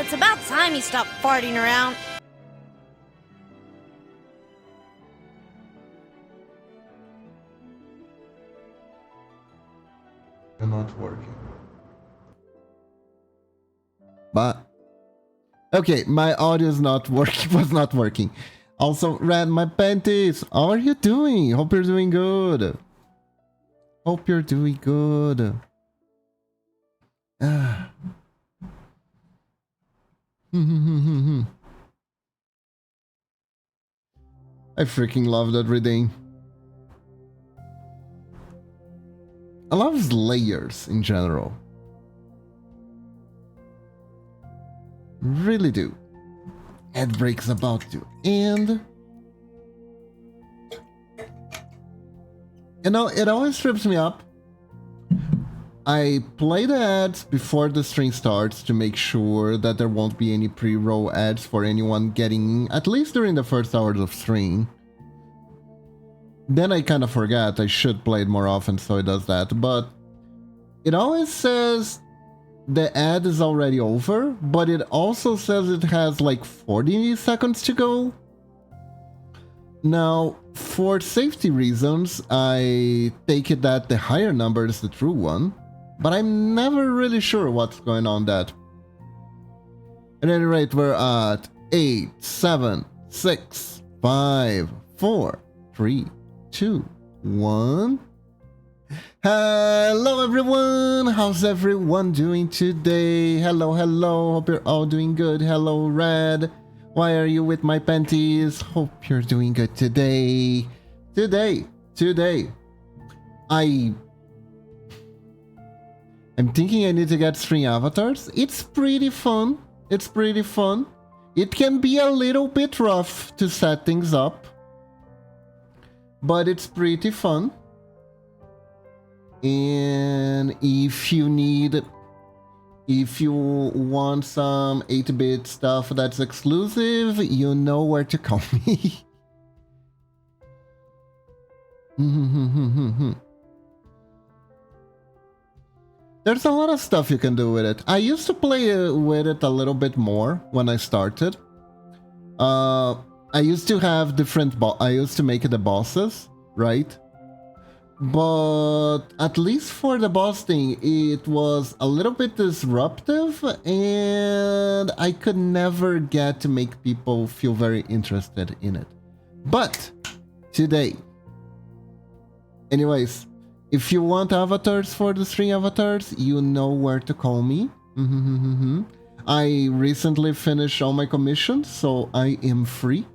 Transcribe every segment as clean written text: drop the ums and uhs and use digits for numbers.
it's about time you stopped farting around. You're not working. But okay, my audio is not working. Was not working. Also, Red, my panties. How are you doing? Hope you're doing good. Hope you're doing good. I freaking love that reading. I love layers in general. Really do. Ad break's about to end. You know, it always trips me up. I play the ads before the stream starts to make sure that there won't be any pre-roll ads for anyone getting in, at least during the first hours of stream. Then I kind of forget. I should play it more often so it does that. But it always says the ad is already over, but it also says it has like 40 seconds to go. Now, for safety reasons, I take it that the higher number is the true one, but I'm never really sure what's going on that. At any rate, we're at 8, 7, 6, 5, 4, 3, 2, 1. Hello everyone, how's everyone doing today? Hello, hello, hope you're all doing good. Hello, Red. Why are you with my panties? Hope you're doing good today. Today, I'm thinking I need to get string avatars. It's pretty fun. It's pretty fun. It can be a little bit rough to set things up, but it's pretty fun. And if you want some 8-bit stuff that's exclusive, you know where to call me. There's a lot of stuff you can do with it. I used to play with it a little bit more when I started. I used to have I used to make the bosses, right? But at least for the boss thing, it was a little bit disruptive, and I could never get to make people feel very interested in it. But today, anyways, if you want avatars for the string avatars, you know where to call me. I recently finished all my commissions, so I am free.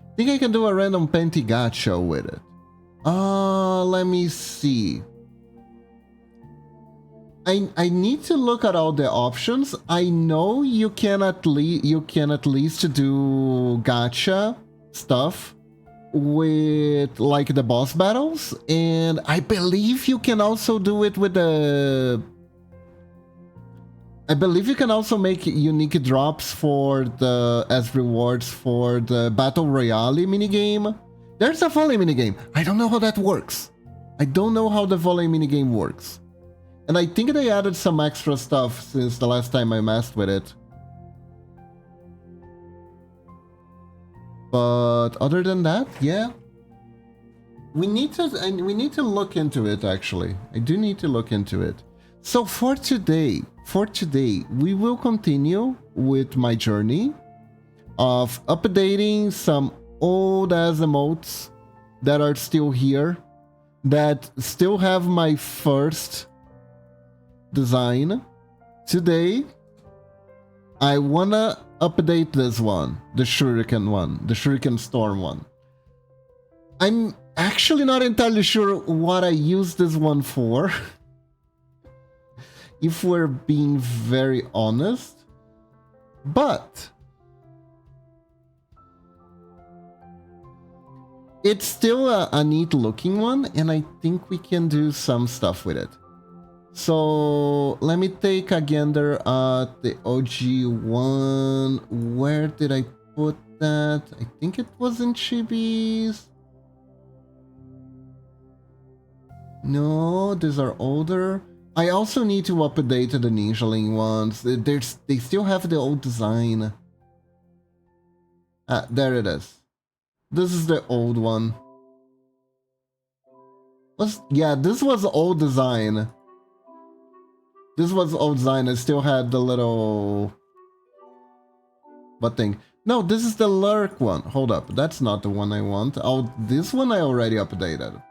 I think I can do a random panty gacha with it. Let me see. I need to look at all the options. I know you can at least do gacha stuff with like the boss battles, and I believe you can also do it with the. I believe you can also make unique drops as rewards for the Battle Royale minigame. There's a volley minigame. I don't know how that works. I don't know how the volley minigame works. And I think they added some extra stuff since the last time I messed with it. But other than that, yeah. We need to look into it actually. I do need to look into it. So for today, we will continue with my journey of updating some old ass emotes that are still here, that still have my first design. Today, I wanna update this one, the Shuriken Storm one. I'm actually not entirely sure what I use this one for. If we're being very honest, but it's still a neat looking one, and I think we can do some stuff with it. So let me take a gander at the OG one. Where did I put that? I think it was in Chibi's. No, these are older. I also need to update the Ninjaling ones. They still have the old design. Ah, there it is. This is the old one. Yeah, this was old design. This was old design. It still had the little... What thing? No, this is the lurk one. Hold up. That's not the one I want. Oh, this one I already updated.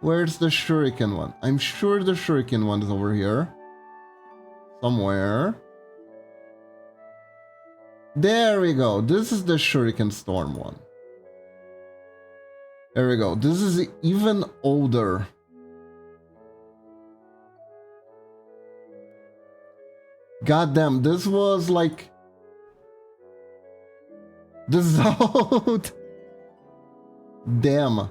Where's the shuriken one? I'm sure the shuriken one is over here. Somewhere. There we go. This is the shuriken storm one. There we go. This is even older. Goddamn, this was like... This is old. Damn.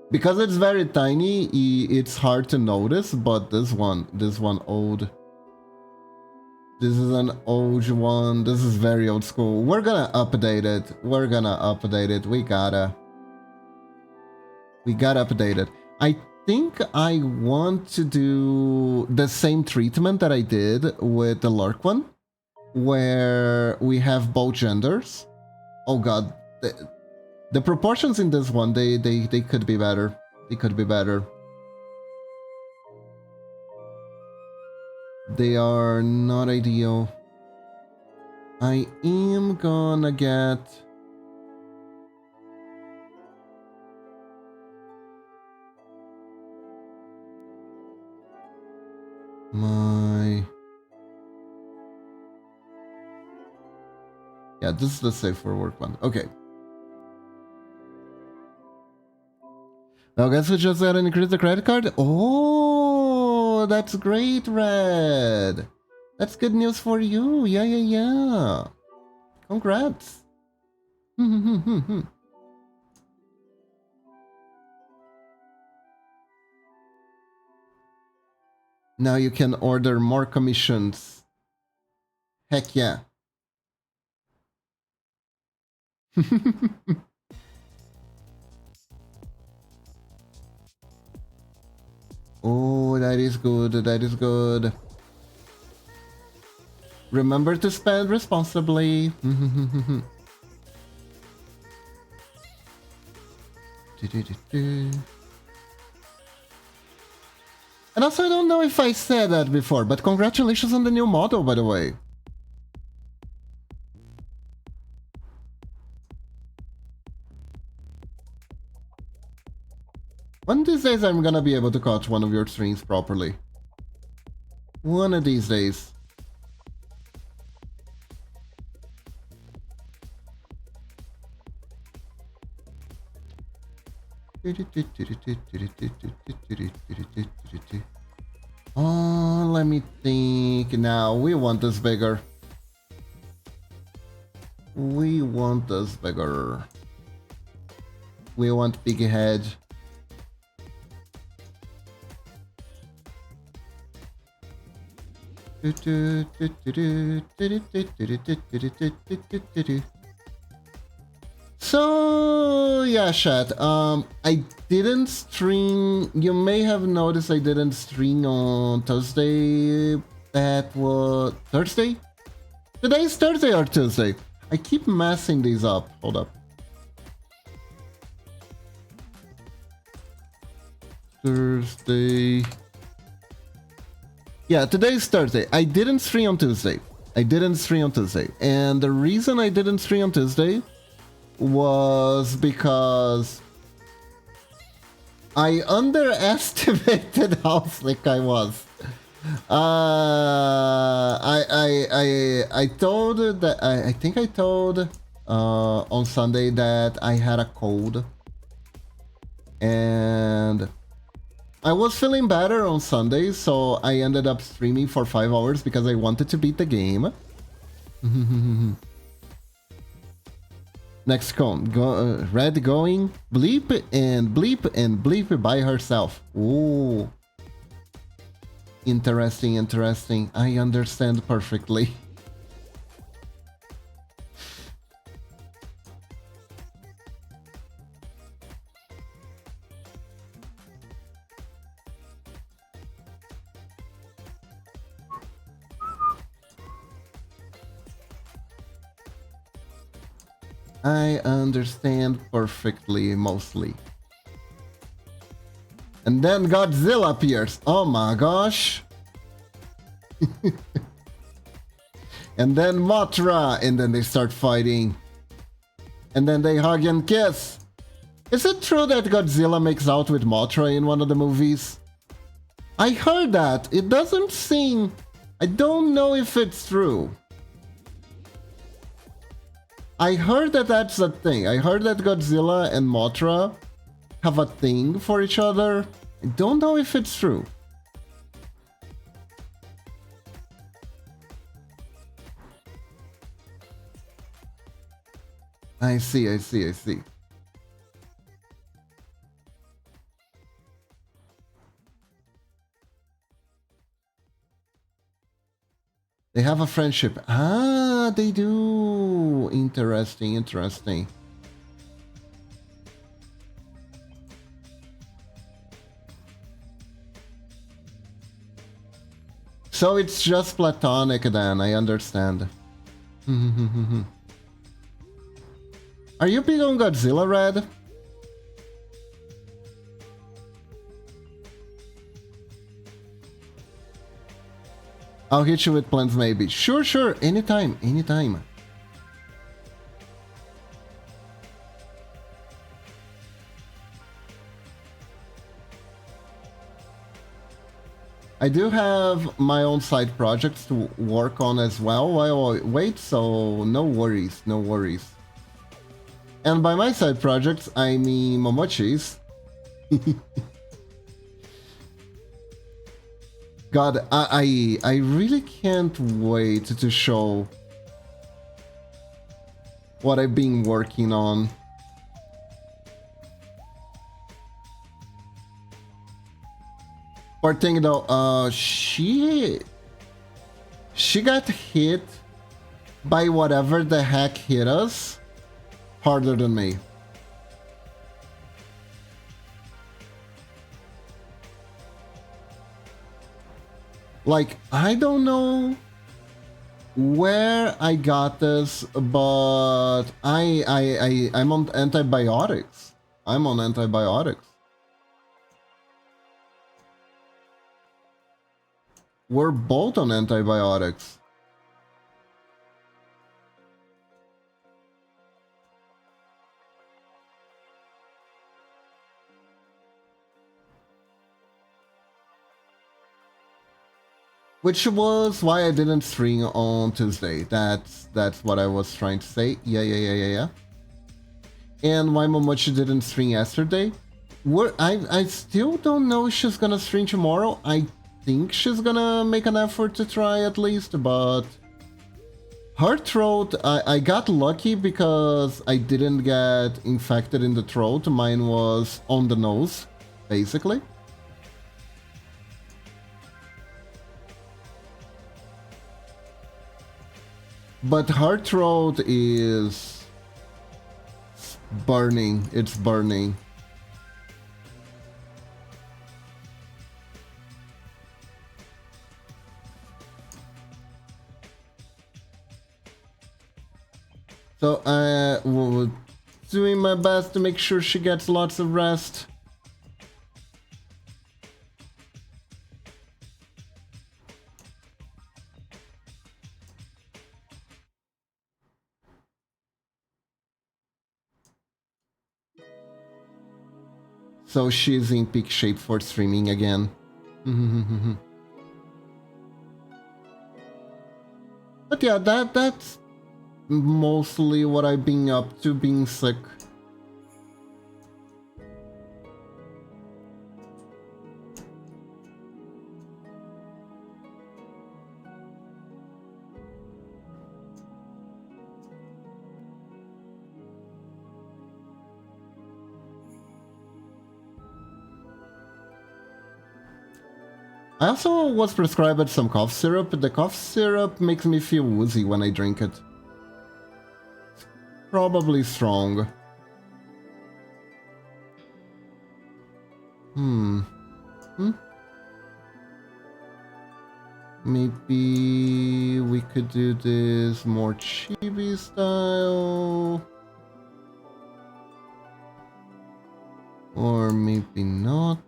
Because it's very tiny, it's hard to notice, but this one old. This is an old one. This is very old school. We're gonna update it. We're gonna update it. We gotta update it. I think I want to do the same treatment that I did with the Lurk one, where we have both genders. Oh god. The proportions in this one, they could be better. They could be better. They are not ideal. I am gonna get... my... Yeah, this is the safe for work one. Okay. Now guess we just gotta increase the credit card? Oh, that's great, Red. That's good news for you. Yeah. Congrats. Now you can order more commissions. Heck yeah. Oh, that is good. That is good. Remember to spend responsibly. And also, I don't know if I said that before, but congratulations on the new model, by the way. One of these days I'm gonna be able to catch one of your streams properly. One of these days. Oh, let me think now. We want this bigger. We want this bigger. We want big head. So yeah, chat. I didn't stream. You may have noticed I didn't stream on Thursday. That was Thursday. Today's Thursday or Tuesday. I keep messing these up. Hold up. Thursday. Yeah, today's Thursday. I didn't stream on Tuesday. And the reason I didn't stream on Tuesday was because I underestimated how slick I was. I told that I think I told on Sunday that I had a cold, and I was feeling better on Sunday, so I ended up streaming for 5 hours because I wanted to beat the game. Next con, Red going bleep and bleep and bleep by herself. Ooh. Interesting. I understand perfectly. I understand perfectly, mostly. And then Godzilla appears. Oh my gosh. And then Mothra. And then they start fighting. And then they hug and kiss. Is it true that Godzilla makes out with Mothra in one of the movies? I heard that. It doesn't seem... I don't know if it's true. I heard that that's a thing. I heard that Godzilla and Mothra have a thing for each other. I don't know if it's true. I see, I see, I see. They have a friendship. Ah, they do. Interesting, interesting. So it's just platonic then, I understand. Are you big on Godzilla, Red? I'll hit you with plans maybe. Sure, sure. Anytime, anytime. I do have my own side projects to work on as well while I wait, so no worries, no worries. And by my side projects, I mean Momochi's. God, I really can't wait to show what I've been working on. Poor thing though, she got hit by whatever the heck hit us harder than me. Like, I don't know where I got this, but I'm on antibiotics. I'm on antibiotics. We're both on antibiotics. Which was why I didn't stream on Tuesday. That's what I was trying to say. Yeah. And why Momochi didn't stream yesterday. I still don't know if she's gonna stream tomorrow. I think she's gonna make an effort to try at least, but her throat, I got lucky because I didn't get infected in the throat. Mine was on the nose, basically. But her throat is burning. It's burning. So I doing my best to make sure she gets lots of rest. So she's in peak shape for streaming again. But yeah, that's mostly what I've been up to, being sick. I also was prescribed some cough syrup. The cough syrup makes me feel woozy when I drink it. Probably strong. Maybe we could do this more chibi style. Or maybe not.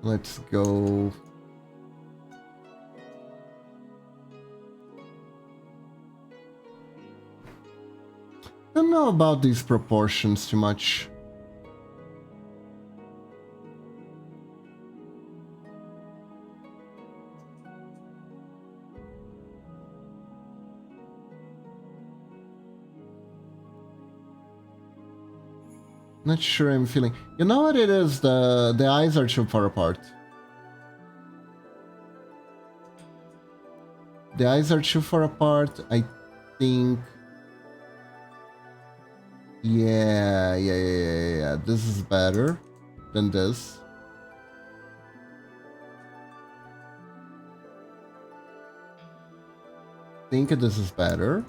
Let's go. Don't know about these proportions too much. Not sure I'm feeling. You know what it is? The eyes are too far apart. The eyes are too far apart. I think. Yeah. This is better than this. I think this is better.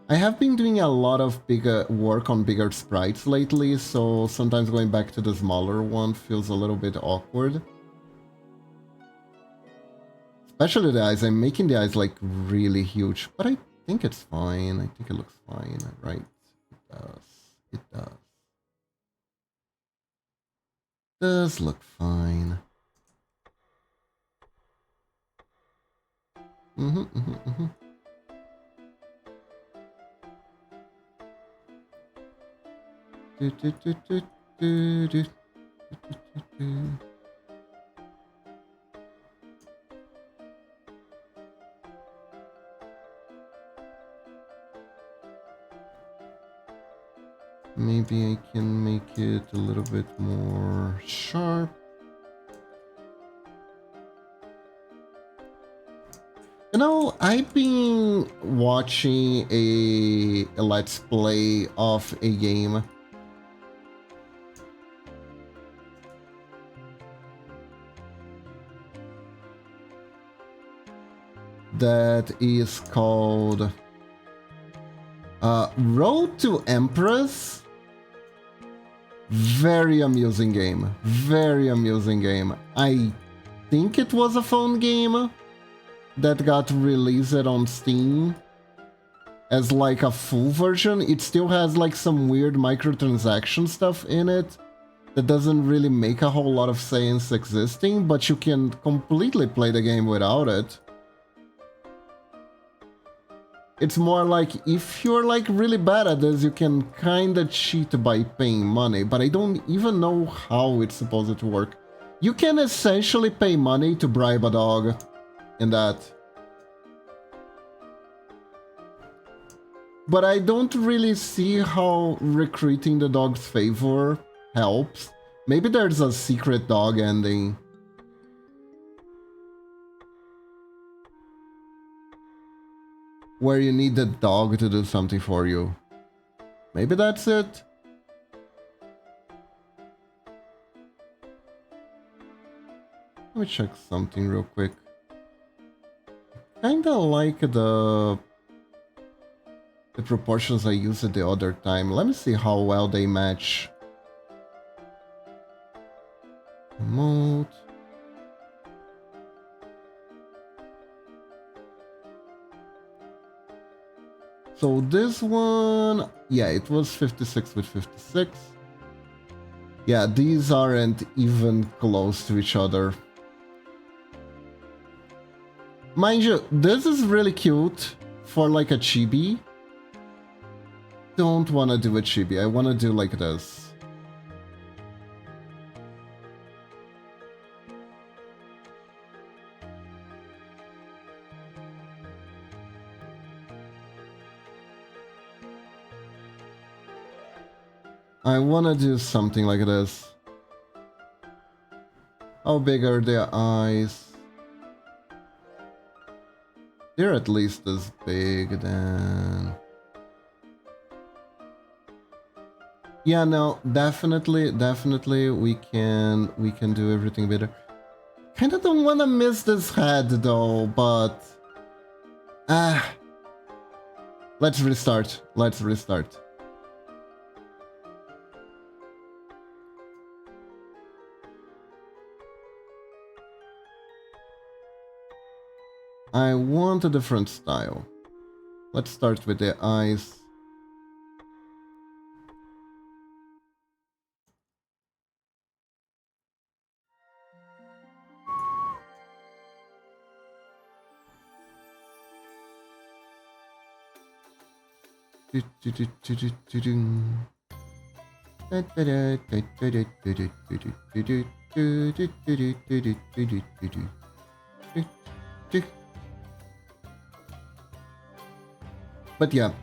I have been doing a lot of bigger work on bigger sprites lately, so sometimes going back to the smaller one feels a little bit awkward. Especially the eyes. I'm making the eyes like really huge, but I think it's fine. I think it looks fine, right? It does. It does. Does look fine. Mm-hmm. Maybe I can make it a little bit more sharp. You know, I've been watching a let's play of a game that is called Road to Empress. Very amusing game. Very amusing game. I think it was a phone game that got released on Steam as like a full version. It still has like some weird microtransaction stuff in it that doesn't really make a whole lot of sense existing, but you can completely play the game without it. It's more like if you're like really bad at this, you can kinda cheat by paying money, but I don't even know how it's supposed to work. You can essentially pay money to bribe a dog in that. But I don't really see how recruiting the dog's favor helps. Maybe there's a secret dog ending. Where you need the dog to do something for you. Maybe that's it. Let me check something real quick. Kinda like the proportions I used the other time. Let me see how well they match. Remote. So this one, yeah, it was 56 with 56. Yeah, these aren't even close to each other. Mind you, this is really cute for like a chibi. Don't want to do a chibi, I want to do like this. I want to do something like this. How big are their eyes? They're at least as big then. Yeah, no, definitely we can do everything better. Kinda don't wanna miss this head though, but let's restart. I want a different style. Let's start with the eyes.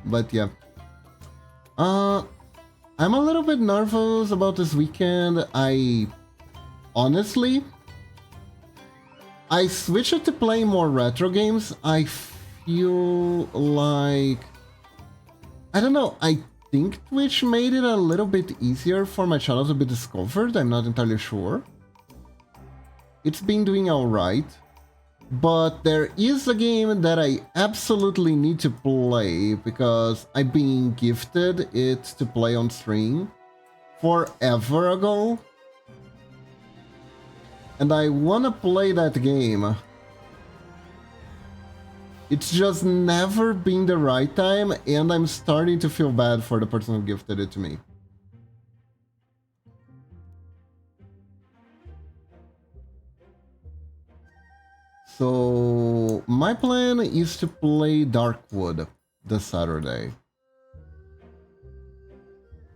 But yeah. I'm a little bit nervous about this weekend. Honestly, I switched to play more retro games. I feel like, I don't know, I think Twitch made it a little bit easier for my channel to be discovered. I'm not entirely sure. It's been doing alright. But there is a game that I absolutely need to play because I've been gifted it to play on stream forever ago. And I wanna play that game. It's just never been the right time, and I'm starting to feel bad for the person who gifted it to me. So my plan is to play Darkwood this Saturday.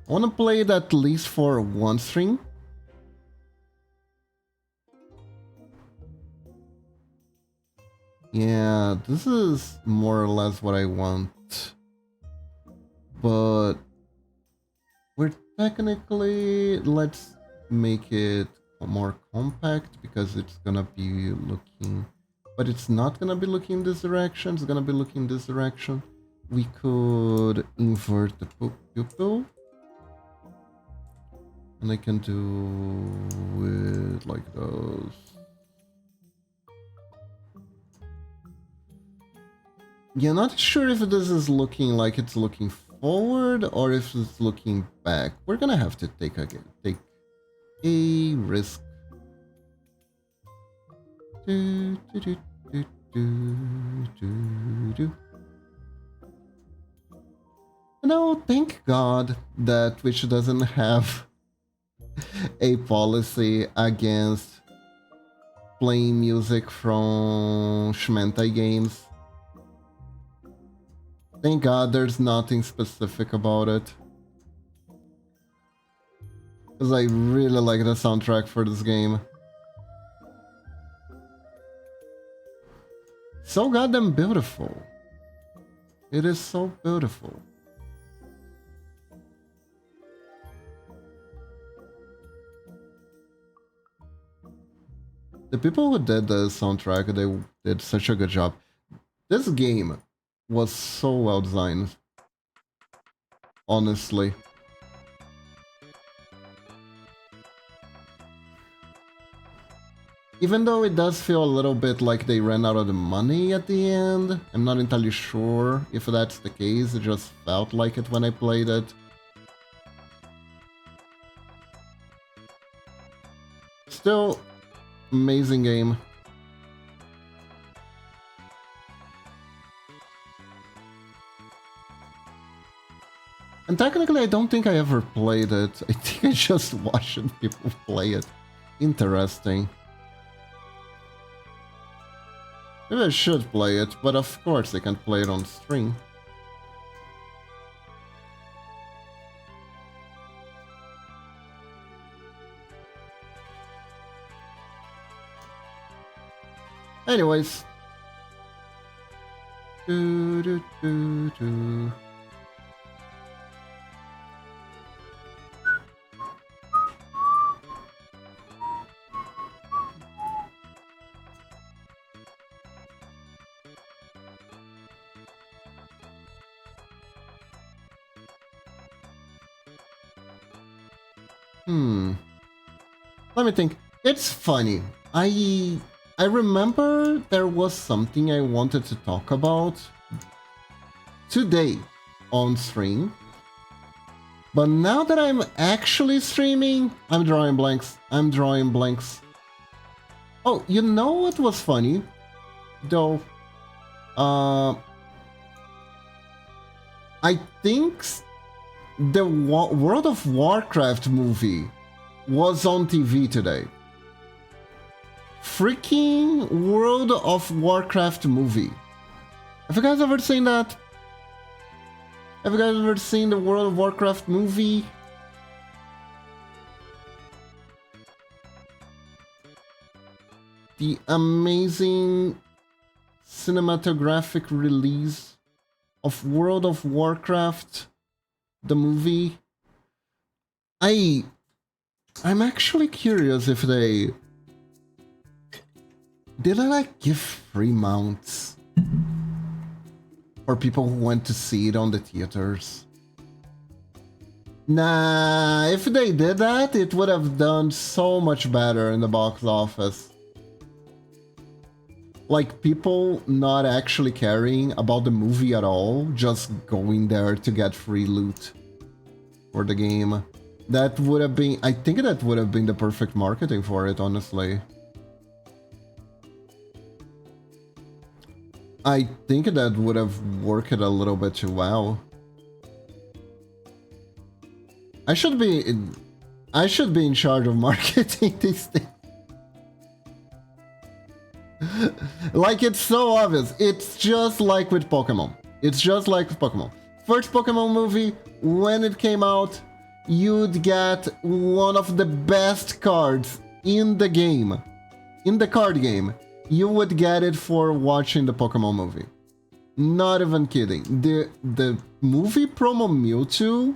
I want to play it at least for one stream. Yeah, this is more or less what I want. But we're technically, let's make it more compact because it's gonna be looking, but it's not gonna be looking this direction, it's gonna be looking this direction. We could invert the pupil. And I can do it like those. Yeah, not sure if this is looking like it's looking forward or if it's looking back. We're gonna have to take a risk. No, thank God that Twitch doesn't have a policy against playing music from Shmentai games. Thank God there's nothing specific about it. Because I really like the soundtrack for this game. So goddamn beautiful. It is so beautiful. The people who did the soundtrack, they did such a good job. This game was so well designed. Honestly. Even though it does feel a little bit like they ran out of the money at the end, I'm not entirely sure if that's the case, it just felt like it when I played it. Still, amazing game. And technically, I don't think I ever played it. I think I just watched people play it. Interesting. Maybe I should play it, but of course I can't play it on stream. Anyways. Let me think. It's funny. I remember there was something I wanted to talk about today on stream. But now that I'm actually streaming, I'm drawing blanks. Oh, you know what was funny? Though, Uh, I think the World of Warcraft movie was on TV today. Freaking World of Warcraft movie. Have you guys ever seen that? Have you guys ever seen the World of Warcraft movie? The amazing cinematographic release of World of Warcraft, the movie. I'm actually curious if they did I like give free mounts for people who went to see it on the theaters. Nah, if they did that, it would have done so much better in the box office. Like, people not actually caring about the movie at all, just going there to get free loot for the game. That would have been... I think that would have been the perfect marketing for it, honestly. I think that would have worked a little bit too well. I should be in charge of marketing these things. Like, it's so obvious. It's just like with Pokemon. It's just like with Pokemon. First Pokemon movie, when it came out, you'd get one of the best cards in the game. In the card game. You would get it for watching the Pokemon movie. Not even kidding. The movie promo Mewtwo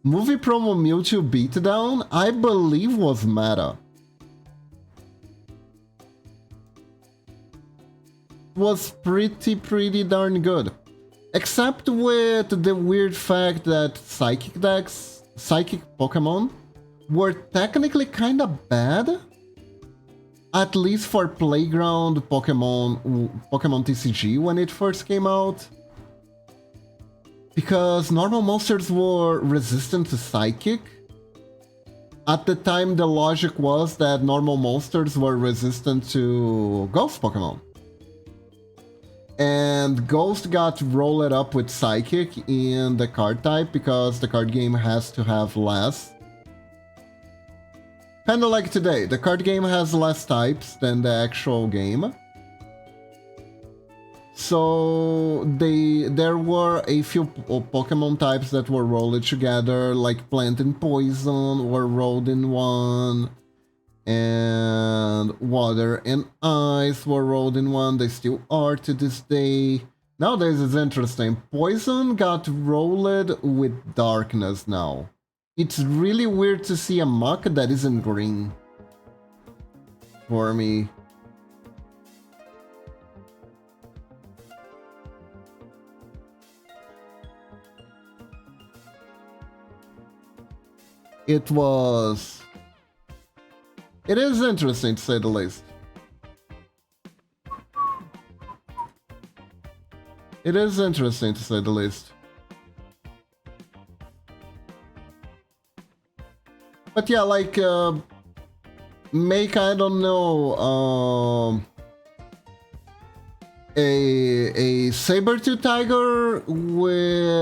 beatdown, I believe, was meta. Was pretty darn good. Except with the weird fact that psychic Pokemon were technically kinda bad. At least for Playground Pokemon TCG when it first came out. Because normal monsters were resistant to Psychic. At the time, the logic was that normal monsters were resistant to Ghost Pokemon. And Ghost got rolled up with Psychic in the card type because the card game has to have less. Kinda like today, the card game has less types than the actual game. So there were a few Pokemon types that were rolled together, like Plant and Poison were rolled in one, and Water and Ice were rolled in one. They still are to this day. Nowadays it's interesting. Poison got rolled with Darkness now. It's really weird to see a Muck that isn't green. For me. It is interesting to say the least. It is interesting to say the least. But yeah, like, make, I don't know, a saber-tooth tiger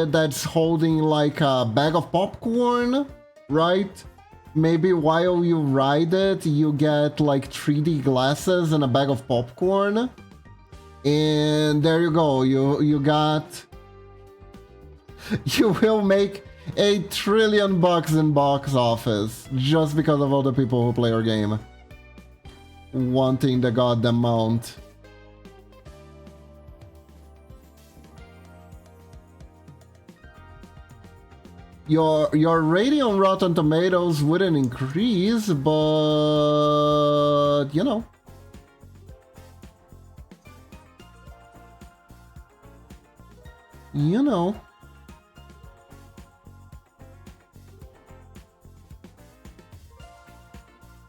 that's holding like a bag of popcorn, right? Maybe while you ride it, you get like 3D glasses and a bag of popcorn. And there you go, you got... You will make $1 trillion in box office just because of all the people who play your game wanting the goddamn mount. Your rating on Rotten Tomatoes wouldn't increase, but you know. You know.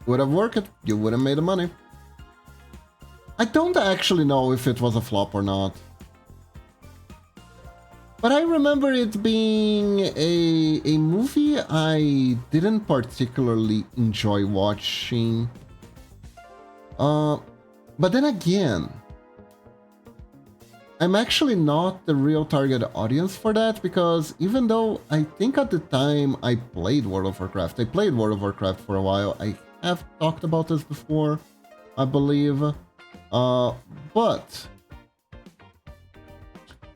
Would have worked, you would have made the money. I don't actually know if it was a flop or not. But I remember it being a movie I didn't particularly enjoy watching. But then again, I'm actually not the real target audience for that, because even though I think at the time I played World of Warcraft, I played World of Warcraft for a while. I have talked about this before, I believe. But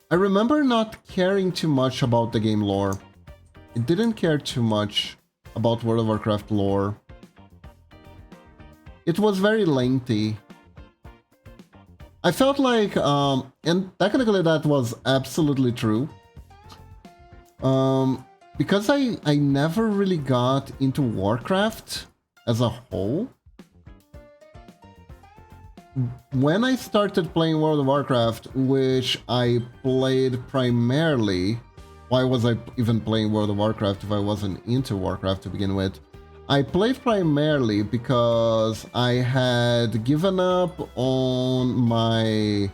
I remember not caring too much about the game lore. I didn't care too much about World of Warcraft lore. It was very lengthy. I felt like, and technically that was absolutely true. Because I never really got into Warcraft as a whole. When I started playing World of Warcraft, which I played primarily, why was I even playing World of Warcraft if I wasn't into Warcraft to begin with? I played primarily because I had given up on my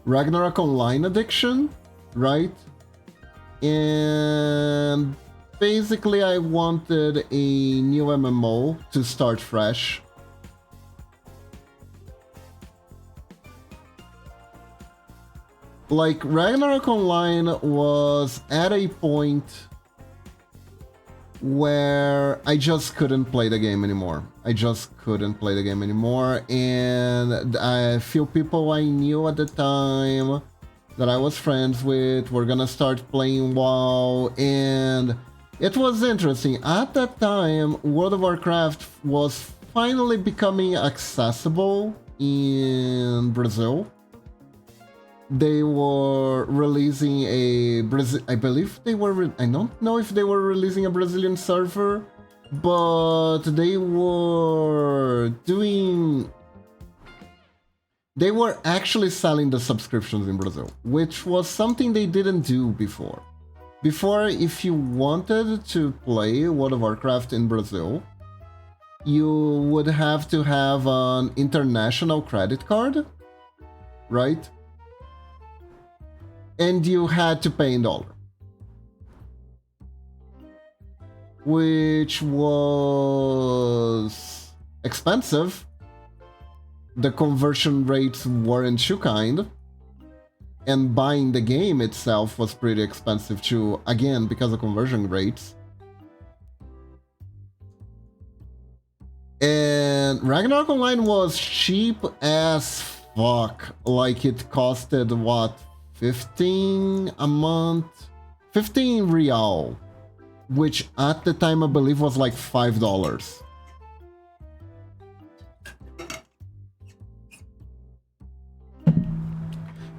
Ragnarok Online addiction, right? And basically I wanted a new MMO to start fresh. Like, Ragnarok Online was at a point where I just couldn't play the game anymore. And a few people I knew at the time that I was friends with were gonna start playing WoW, and it was interesting. At that time, World of Warcraft was finally becoming accessible in Brazil. They were releasing a I believe they were. I don't know if they were releasing a Brazilian server, but they were doing. They were actually selling the subscriptions in Brazil, which was something they didn't do before. Before, if you wanted to play World of Warcraft in Brazil, you would have to have an international credit card, right? And you had to pay in dollar, which was expensive. The conversion rates weren't too kind, and buying the game itself was pretty expensive too, again, because of conversion rates. And Ragnarok Online was cheap as fuck. Like, it costed, what, 15 a month? 15 real, which at the time I believe was like $5.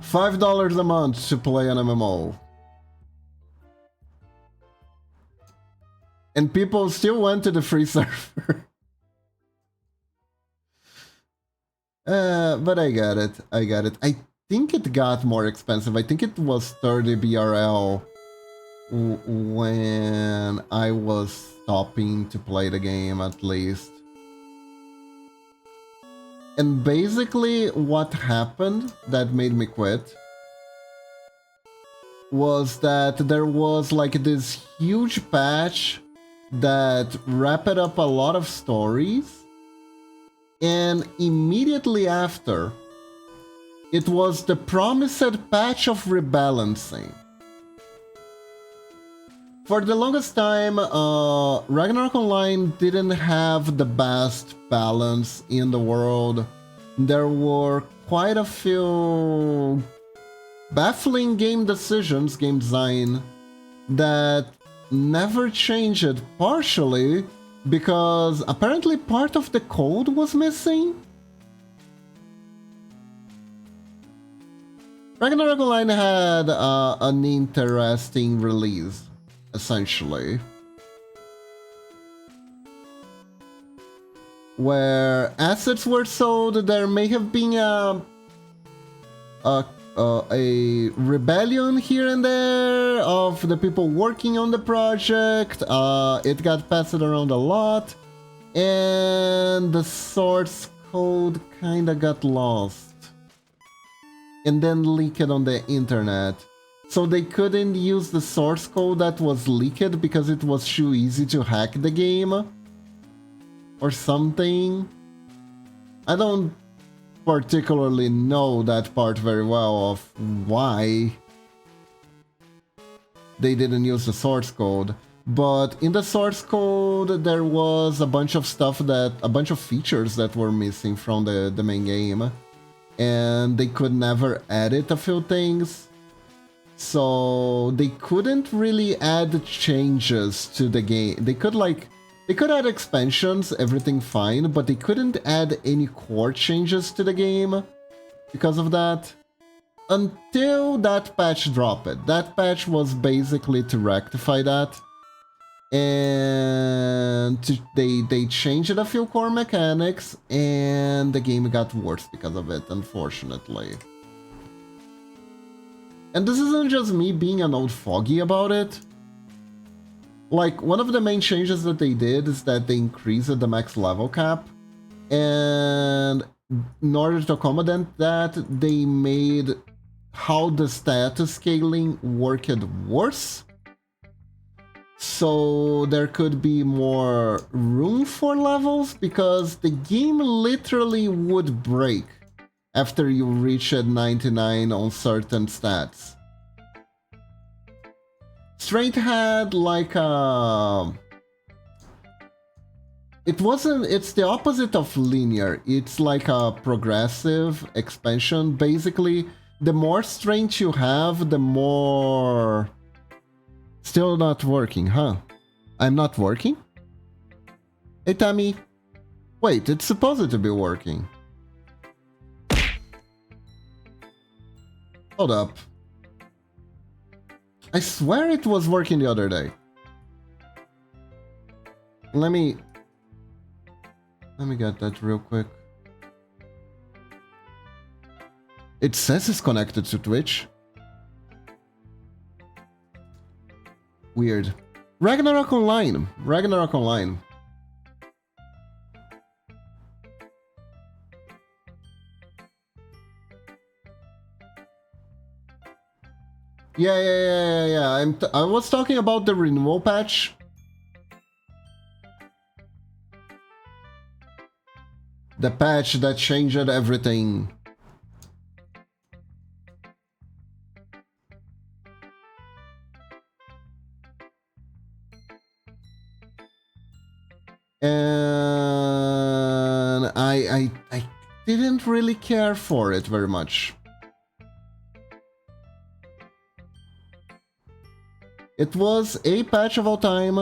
$5 a month to play an MMO. And people still went to the free server. But I got it. I think it got more expensive. I think it was 30 BRL when I was stopping to play the game, at least. And basically what happened that made me quit was that there was like this huge patch that wrapped up a lot of stories, and immediately after, it was the promised patch of rebalancing. For the longest time, Ragnarok Online didn't have the best balance in the world. There were quite a few baffling game decisions, game design, that never changed, partially because apparently part of the code was missing. Ragnarok Online had an interesting release, essentially, where assets were sold. There may have been a rebellion here and there of the people working on the project. It got passed around a lot, and the source code kinda got lost and then leaked on the internet. So they couldn't use the source code that was leaked because it was too easy to hack the game or something. I don't particularly know that part very well of why they didn't use the source code, but in the source code there was a bunch of features that were missing from the main game, and they could never edit a few things, so they couldn't really add changes to the game. They could add expansions, everything fine, but they couldn't add any core changes to the game because of that. Until that patch dropped. That patch was basically to rectify that. And they changed a few core mechanics, and the game got worse because of it, unfortunately. And this isn't just me being an old fogey about it. Like, one of the main changes that they did is that they increased the max level cap, and in order to accommodate that, they made how the status scaling worked worse. So there could be more room for levels, because the game literally would break after you reached 99 on certain stats. Strength had like a... It's the opposite of linear. It's like a progressive expansion. Basically, the more strength you have, the more... Still not working, huh? I'm not working? Hey, Tammy. Wait, it's supposed to be working. Hold up. I swear it was working the other day. Let me get that real quick. It says it's connected to Twitch. Weird. Ragnarok Online. Ragnarok Online. Yeah. I was talking about the renewal patch. The patch that changed everything. And I didn't really care for it very much. It was a patch of all time.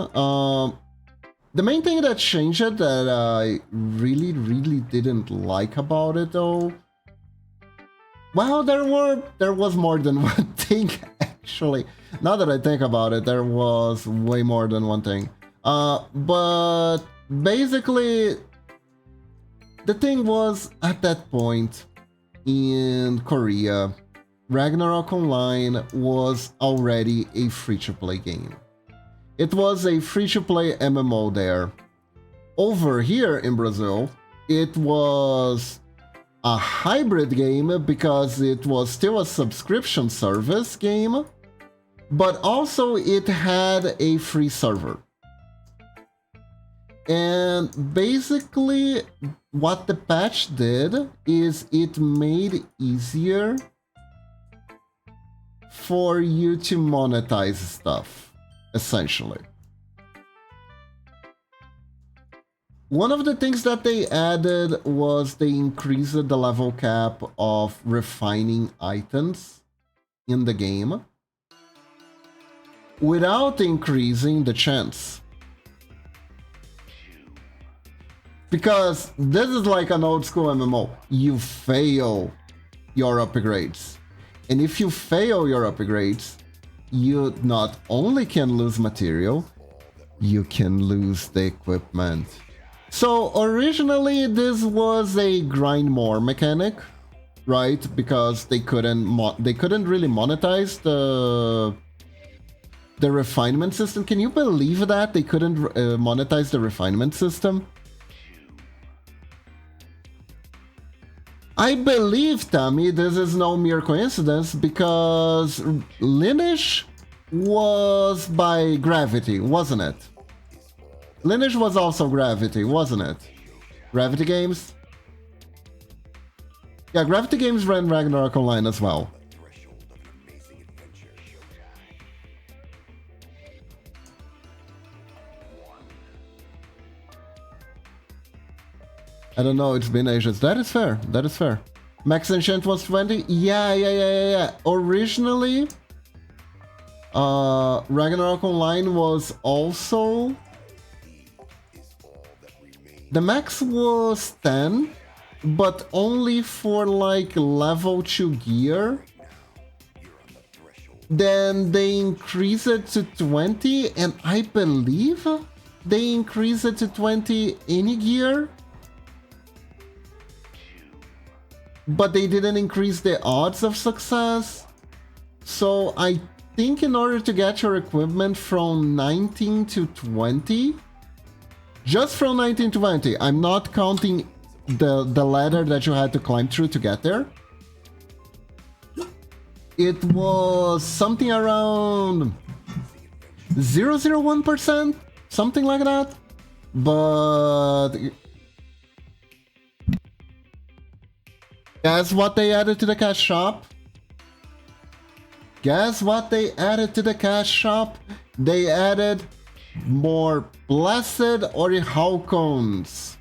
The main thing that changed it that I really didn't like about it, though, well, there was more than one thing, actually. Now that I think about it, there was way more than one thing. But basically, the thing was, at that point in Korea, Ragnarok Online was already a free-to-play game. It was a free-to-play MMO there. Over here in Brazil, it was a hybrid game because it was still a subscription service game, but also it had a free server. And basically, what the patch did is it made it easier for you to monetize stuff, essentially. One of the things that they added was they increased the level cap of refining items in the game without increasing the chance. Because this is like an old school MMO. You fail your upgrades. And if you fail your upgrades, you not only can lose material, you can lose the equipment. So originally this was a grind more mechanic, right? Because they couldn't really monetize the refinement system. Can you believe that they couldn't monetize the refinement system? I believe, Tammy, this is no mere coincidence because Lineage was by Gravity, wasn't it? Lineage was also Gravity, wasn't it? Gravity Games? Yeah, Gravity Games ran Ragnarok Online as well. I don't know, it's been ages. That is fair. That is fair. Max Enchant was 20? Yeah. Originally, Ragnarok Online was also... The max was 10, but only for like level 2 gear. Then they increased it to 20, and I believe they increased it to 20 any gear. But they didn't increase the odds of success. So I think in order to get your equipment from 19 to 20, just from 19 to 20, I'm not counting the ladder that you had to climb through to get there. It was something around 0.001%, something like that. But guess what they added to the cash shop? Guess what they added to the cash shop? They added more blessed orichalcons.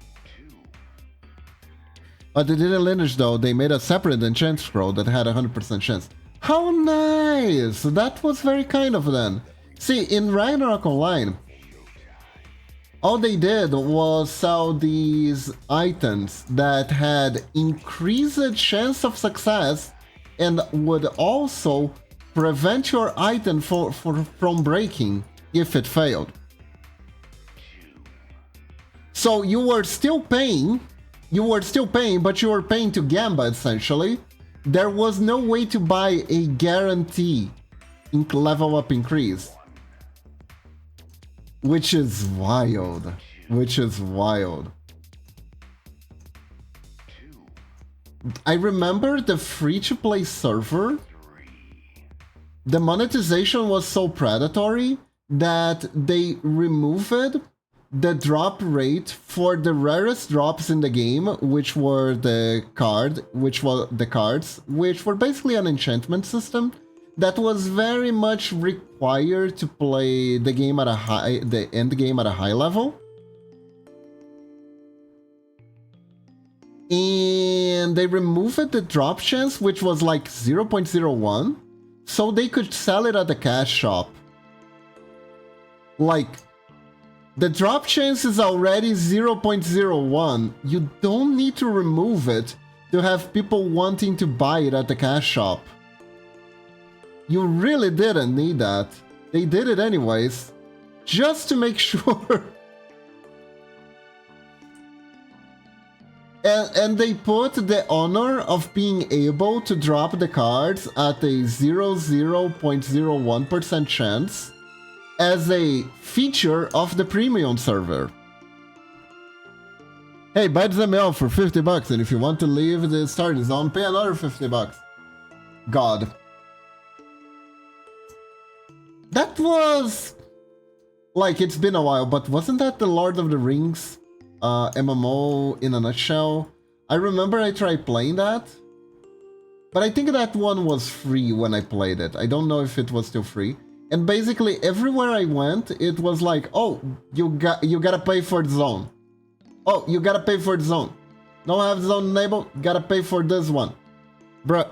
But they didn't lineage though, they made a separate enchant scroll that had 100% chance. How nice! That was very kind of them. See, in Ragnarok Online, all they did was sell these items that had increased chance of success and would also prevent your item from breaking if it failed. So you were still paying, but you were paying to Gamba essentially. There was no way to buy a guarantee level up increase. Which is wild. I remember the free-to-play server. The monetization was so predatory that they removed the drop rate for the rarest drops in the game, which were the cards, which were basically an enchantment system that was very much required to play the game at the end game at a high level. And they removed the drop chance, which was like 0.01, so they could sell it at the cash shop. Like, the drop chance is already 0.01. You don't need to remove it to have people wanting to buy it at the cash shop. You really didn't need that. They did it anyways, just to make sure. And they put the honor of being able to drop the cards at a 0.01% chance as a feature of the premium server. Hey, buy the ML for 50 bucks, and if you want to leave the starting zone, pay another 50 bucks. God. That was... like, it's been a while, but wasn't that the Lord of the Rings MMO in a nutshell? I remember I tried playing that, but I think that one was free when I played it. I don't know if it was still free. And basically everywhere I went, it was like, oh, you gotta pay for the zone. Oh, you gotta pay for the zone. Don't have the zone enabled, gotta pay for this one. Bruh.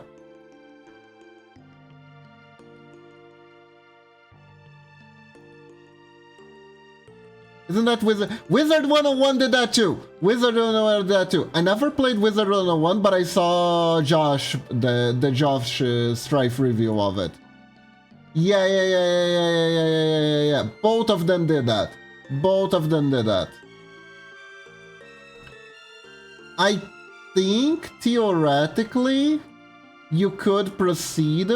Isn't that Wizard? Wizard 101 did that too. Wizard 101 did that too. I never played Wizard 101, but I saw Josh, the Josh Strife review of it. Yeah. Both of them did that. I think theoretically you could proceed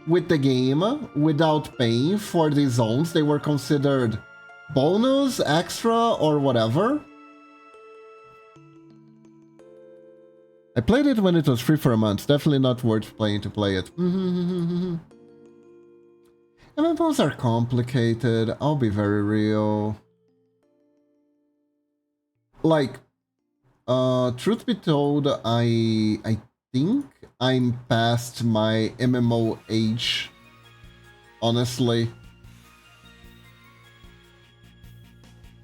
with the game without paying for the zones. They were considered bonus, extra, or whatever. I played it when it was free for a month. Definitely not worth playing to play it. MMOs are complicated, I'll be very real. Like, truth be told, I think I'm past my MMO age, honestly.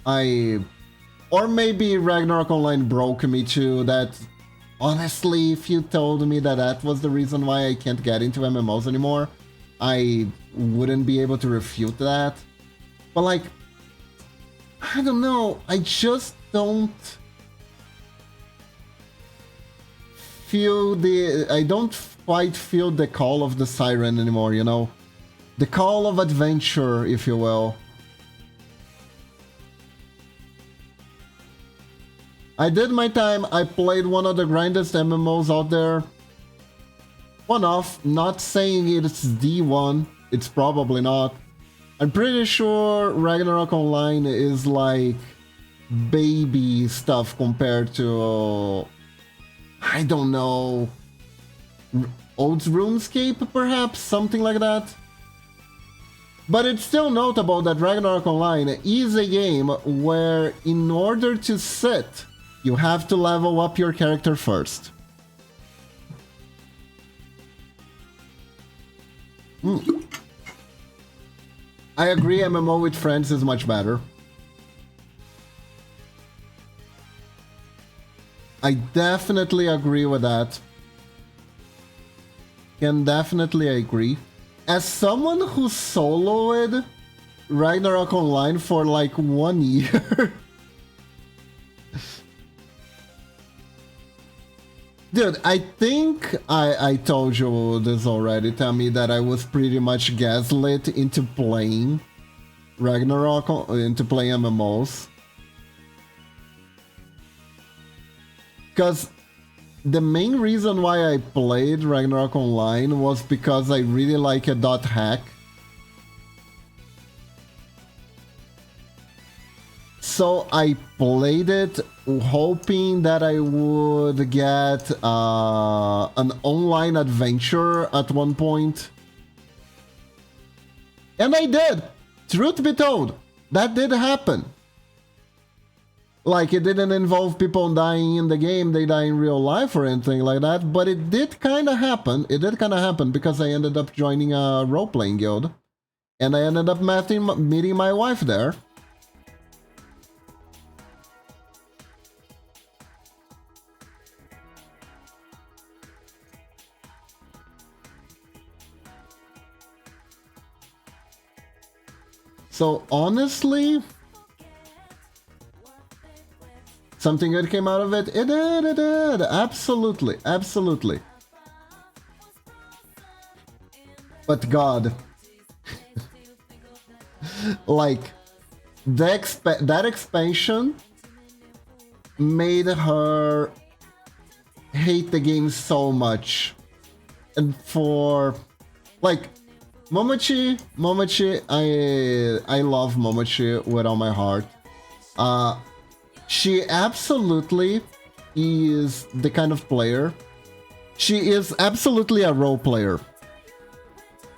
Or maybe Ragnarok Online broke me too. That, honestly, if you told me that that was the reason why I can't get into MMOs anymore, I wouldn't be able to refute that. But like, I don't know, I just don't I don't quite feel the call of the siren anymore, you know? The call of adventure, if you will. I did my time, I played one of the grandest MMOs out there. One off, not saying it's the one, it's probably not. I'm pretty sure Ragnarok Online is like baby stuff compared to, I don't know, old RuneScape perhaps, something like that. But it's still notable that Ragnarok Online is a game where in order to sit, you have to level up your character first. I agree, MMO with friends is much better. I definitely agree with that. Can definitely agree. As someone who soloed Ragnarok Online for like 1 year... Dude, I think I told you this already, Tammy, that I was pretty much gaslit into playing Ragnarok, into playing MMOs. Because the main reason why I played Ragnarok Online was because I really like a dot hack. So I played it hoping that I would get an online adventure at one point. And I did! Truth be told, that did happen. Like, it didn't involve people dying in the game, they die in real life or anything like that, but it did kind of happen. It did kind of happen because I ended up joining a role-playing guild. And I ended up meeting my wife there. So honestly, something good came out of it? It did, absolutely, absolutely. But God, like, that expansion made her hate the game so much. And for, like, Momochi, I love Momochi with all my heart. She absolutely is the kind of player. She is absolutely a role player.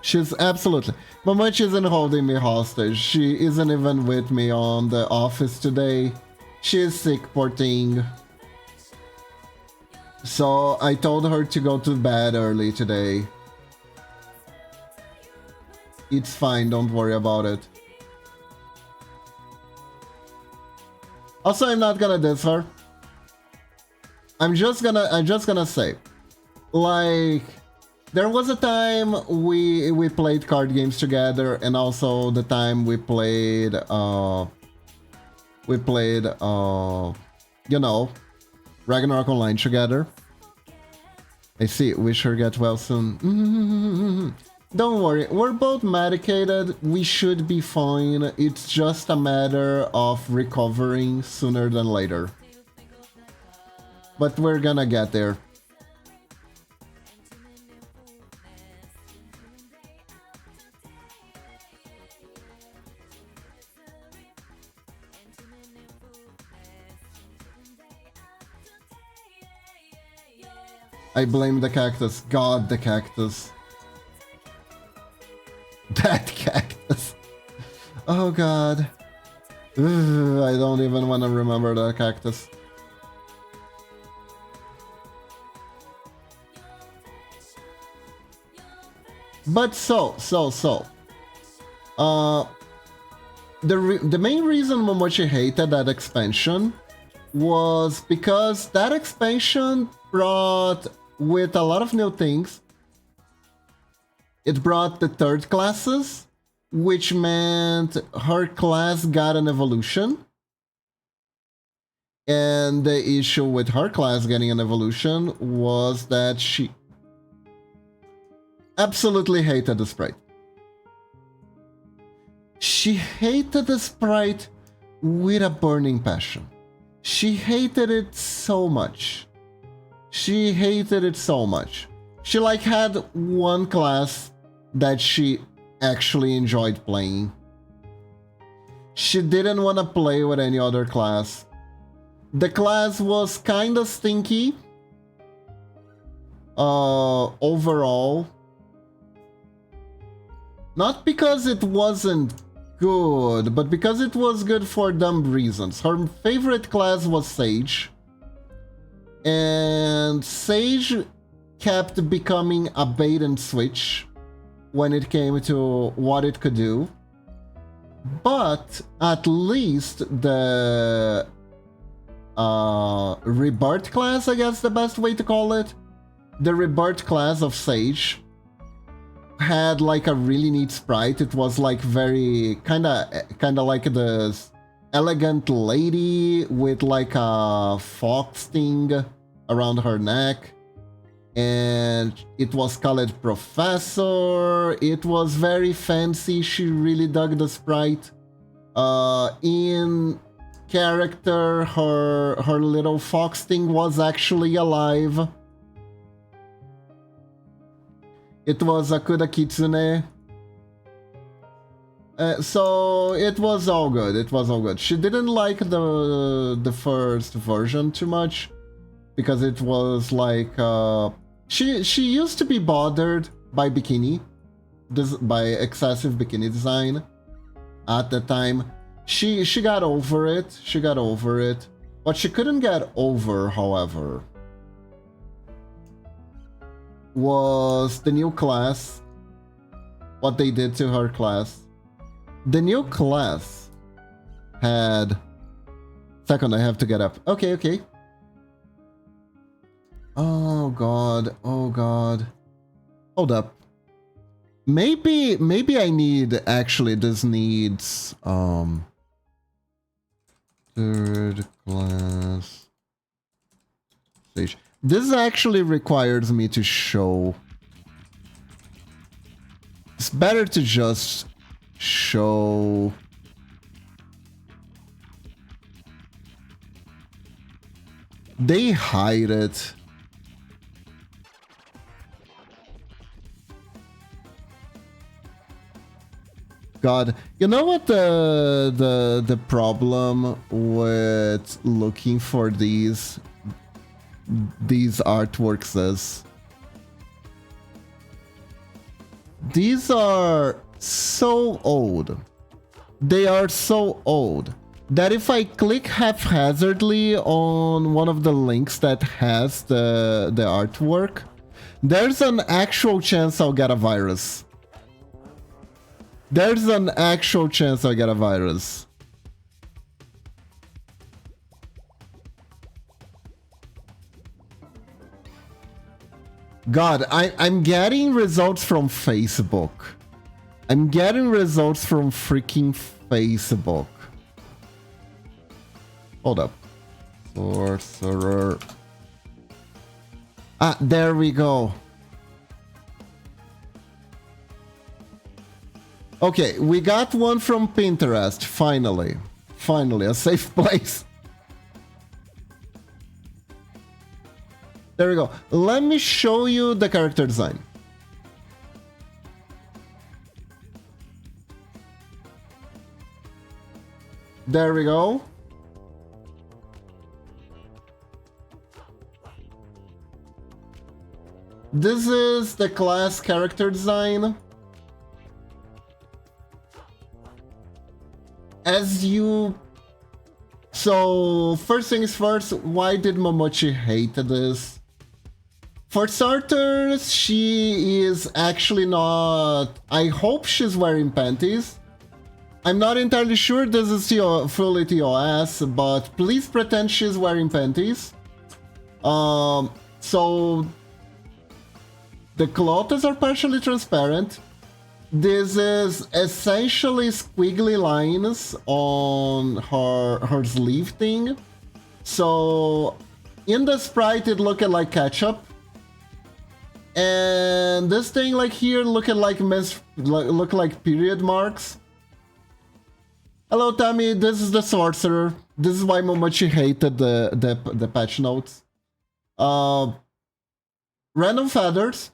She's absolutely. Momochi isn't holding me hostage. She isn't even with me on the office today. She is sick, poor thing. So I told her to go to bed early today. It's fine, don't worry about it. Also, I'm not gonna diss her. I'm just gonna say, like, there was a time we played card games together, and also the time we played you know, Ragnarok Online together. I see, wish her get well soon. Don't worry, we're both medicated, we should be fine, it's just a matter of recovering sooner than later. But we're gonna get there. I blame the cactus. God, the cactus. That cactus. Oh god. Ugh, I don't even want to remember that cactus. But the main reason Momochi hated that expansion was because that expansion brought with a lot of new things. It brought the third classes, which meant her class got an evolution. And the issue with her class getting an evolution was that she absolutely hated the sprite. She hated the sprite with a burning passion. She hated it so much. She hated it so much. She like had one class that she actually enjoyed playing. She didn't want to play with any other class. The class was kinda stinky. Overall. Not because it wasn't good, but because it was good for dumb reasons. Her favorite class was Sage. And Sage kept becoming a bait and switch when it came to what it could do. But at least the Rebirth class, I guess the best way to call it, the Rebirth class of Sage had like a really neat sprite. It was like very kinda like this elegant lady with like a fox thing around her neck, and it was called Professor. It was very fancy. She really dug the sprite. In character, her little fox thing was actually alive. It was Akuda Kitsune. So it was all good. It was all good. She didn't like the first version too much because it was like she used to be bothered by by excessive bikini design at the time. She got over it. She got over it. What she couldn't get over, however, was the new class. What they did to her class. The new class had... Second, I have to get up. Okay, okay. Oh god, oh god. Hold up. Maybe I need... Actually, this needs... Third class... Stage. This actually requires me to show... It's better to just show... They hide it. God, you know what the problem with looking for these artworks is? These are so old. They are so old that if I click haphazardly on one of the links that has the artwork, there's an actual chance I'll get a virus. There's an actual chance I'll get a virus. God, I'm getting results from Facebook. I'm getting results from freaking Facebook. Hold up. Sorcerer. Ah, there we go. Okay, we got one from Pinterest, finally. Finally, a safe place. There we go. Let me show you the character design. There we go. This is the class character design. As you... So, first things first, why did Momochi hate this? For starters, she is actually not... I hope she's wearing panties. I'm not entirely sure this is fully TOS, but please pretend she's wearing panties. So... The clothes are partially transparent. This is essentially squiggly lines on her sleeve thing. So... In the sprite, it looked like ketchup. And this thing like here looking like look like period marks. Hello Tammy, this is the sorcerer. This is why Momochi hated the patch notes. Random feathers.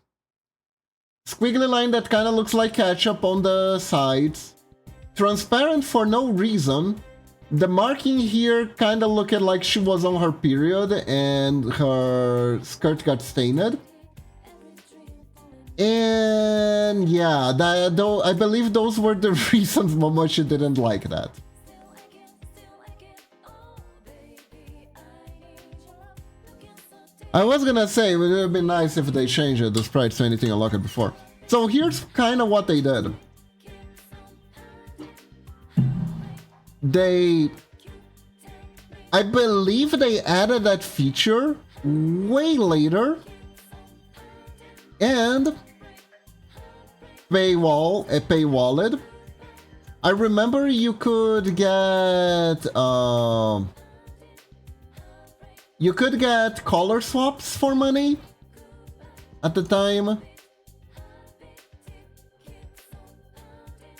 Squiggly line that kind of looks like ketchup on the sides. Transparent for no reason. The marking here kind of looked like she was on her period and her skirt got stained. And yeah, though I believe those were the reasons Momochi didn't like that. I was gonna say it would have been nice if they changed the sprites to anything unlocked before. So here's kind of what they did. I believe they added that feature way later. And paywalled. I remember you could get color swaps for money at the time.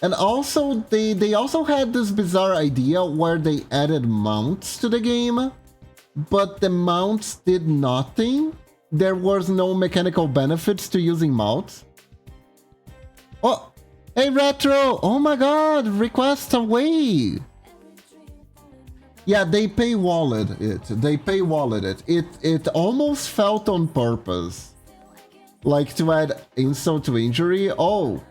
And also they also had this bizarre idea where they added mounts to the game, but the mounts did nothing. There was no mechanical benefits to using mounts. Oh, hey Retro! Oh my god, request away! Yeah, they paywalled it. They paywalled it. It almost felt on purpose. Like to add insult to injury. Oh,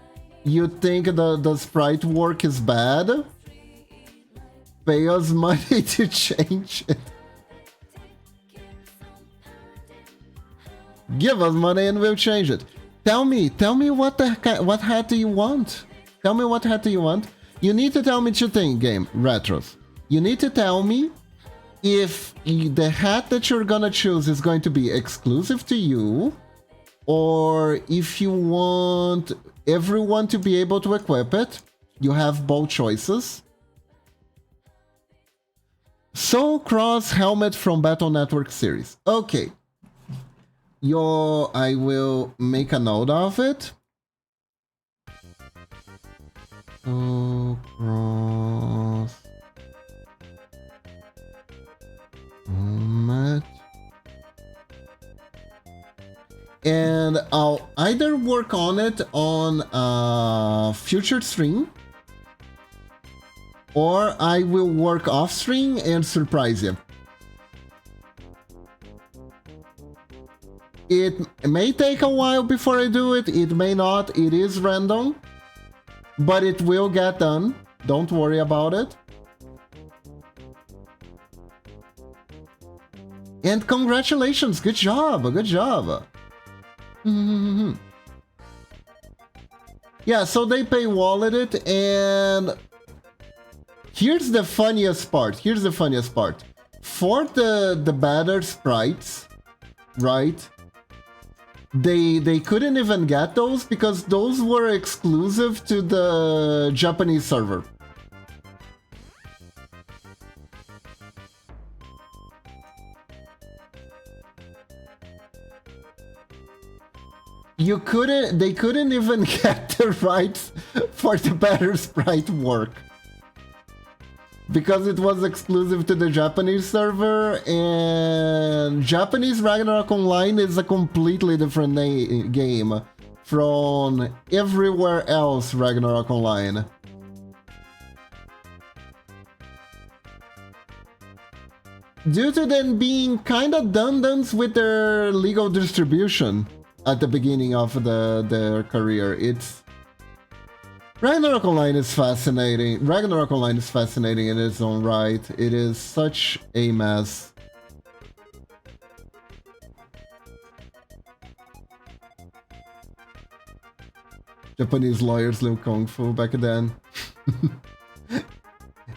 you think the sprite work is bad? Pay us money to change it. Give us money and we'll change it. Tell me what hat do you want? Tell me what hat do you want? You need to tell me two things, game, Retros. You need to tell me if the hat that you're gonna choose is going to be exclusive to you, or if you want everyone to be able to equip it. You have both choices. Soul Cross helmet from Battle Network series. Okay. I will make a note of it. Soul Cross helmet. And I'll either work on it on a future stream, or I will work off stream and surprise you. It may take a while before I do it, it may not, it is random, but it will get done, don't worry about it. And congratulations, good job, good job. Yeah, so they paywalled it, and here's the funniest part, For the better sprites, right? They couldn't even get those because those were exclusive to the Japanese server. They couldn't even get the rights for the better sprite work. Because it was exclusive to the Japanese server, and Japanese Ragnarok Online is a completely different game from everywhere else Ragnarok Online. Due to them being kinda done with their legal distribution at the beginning of their career, it's... Ragnarok Online is fascinating. Ragnarok Online is fascinating in its own right. It is such a mess. Japanese lawyers knew Kung Fu back then.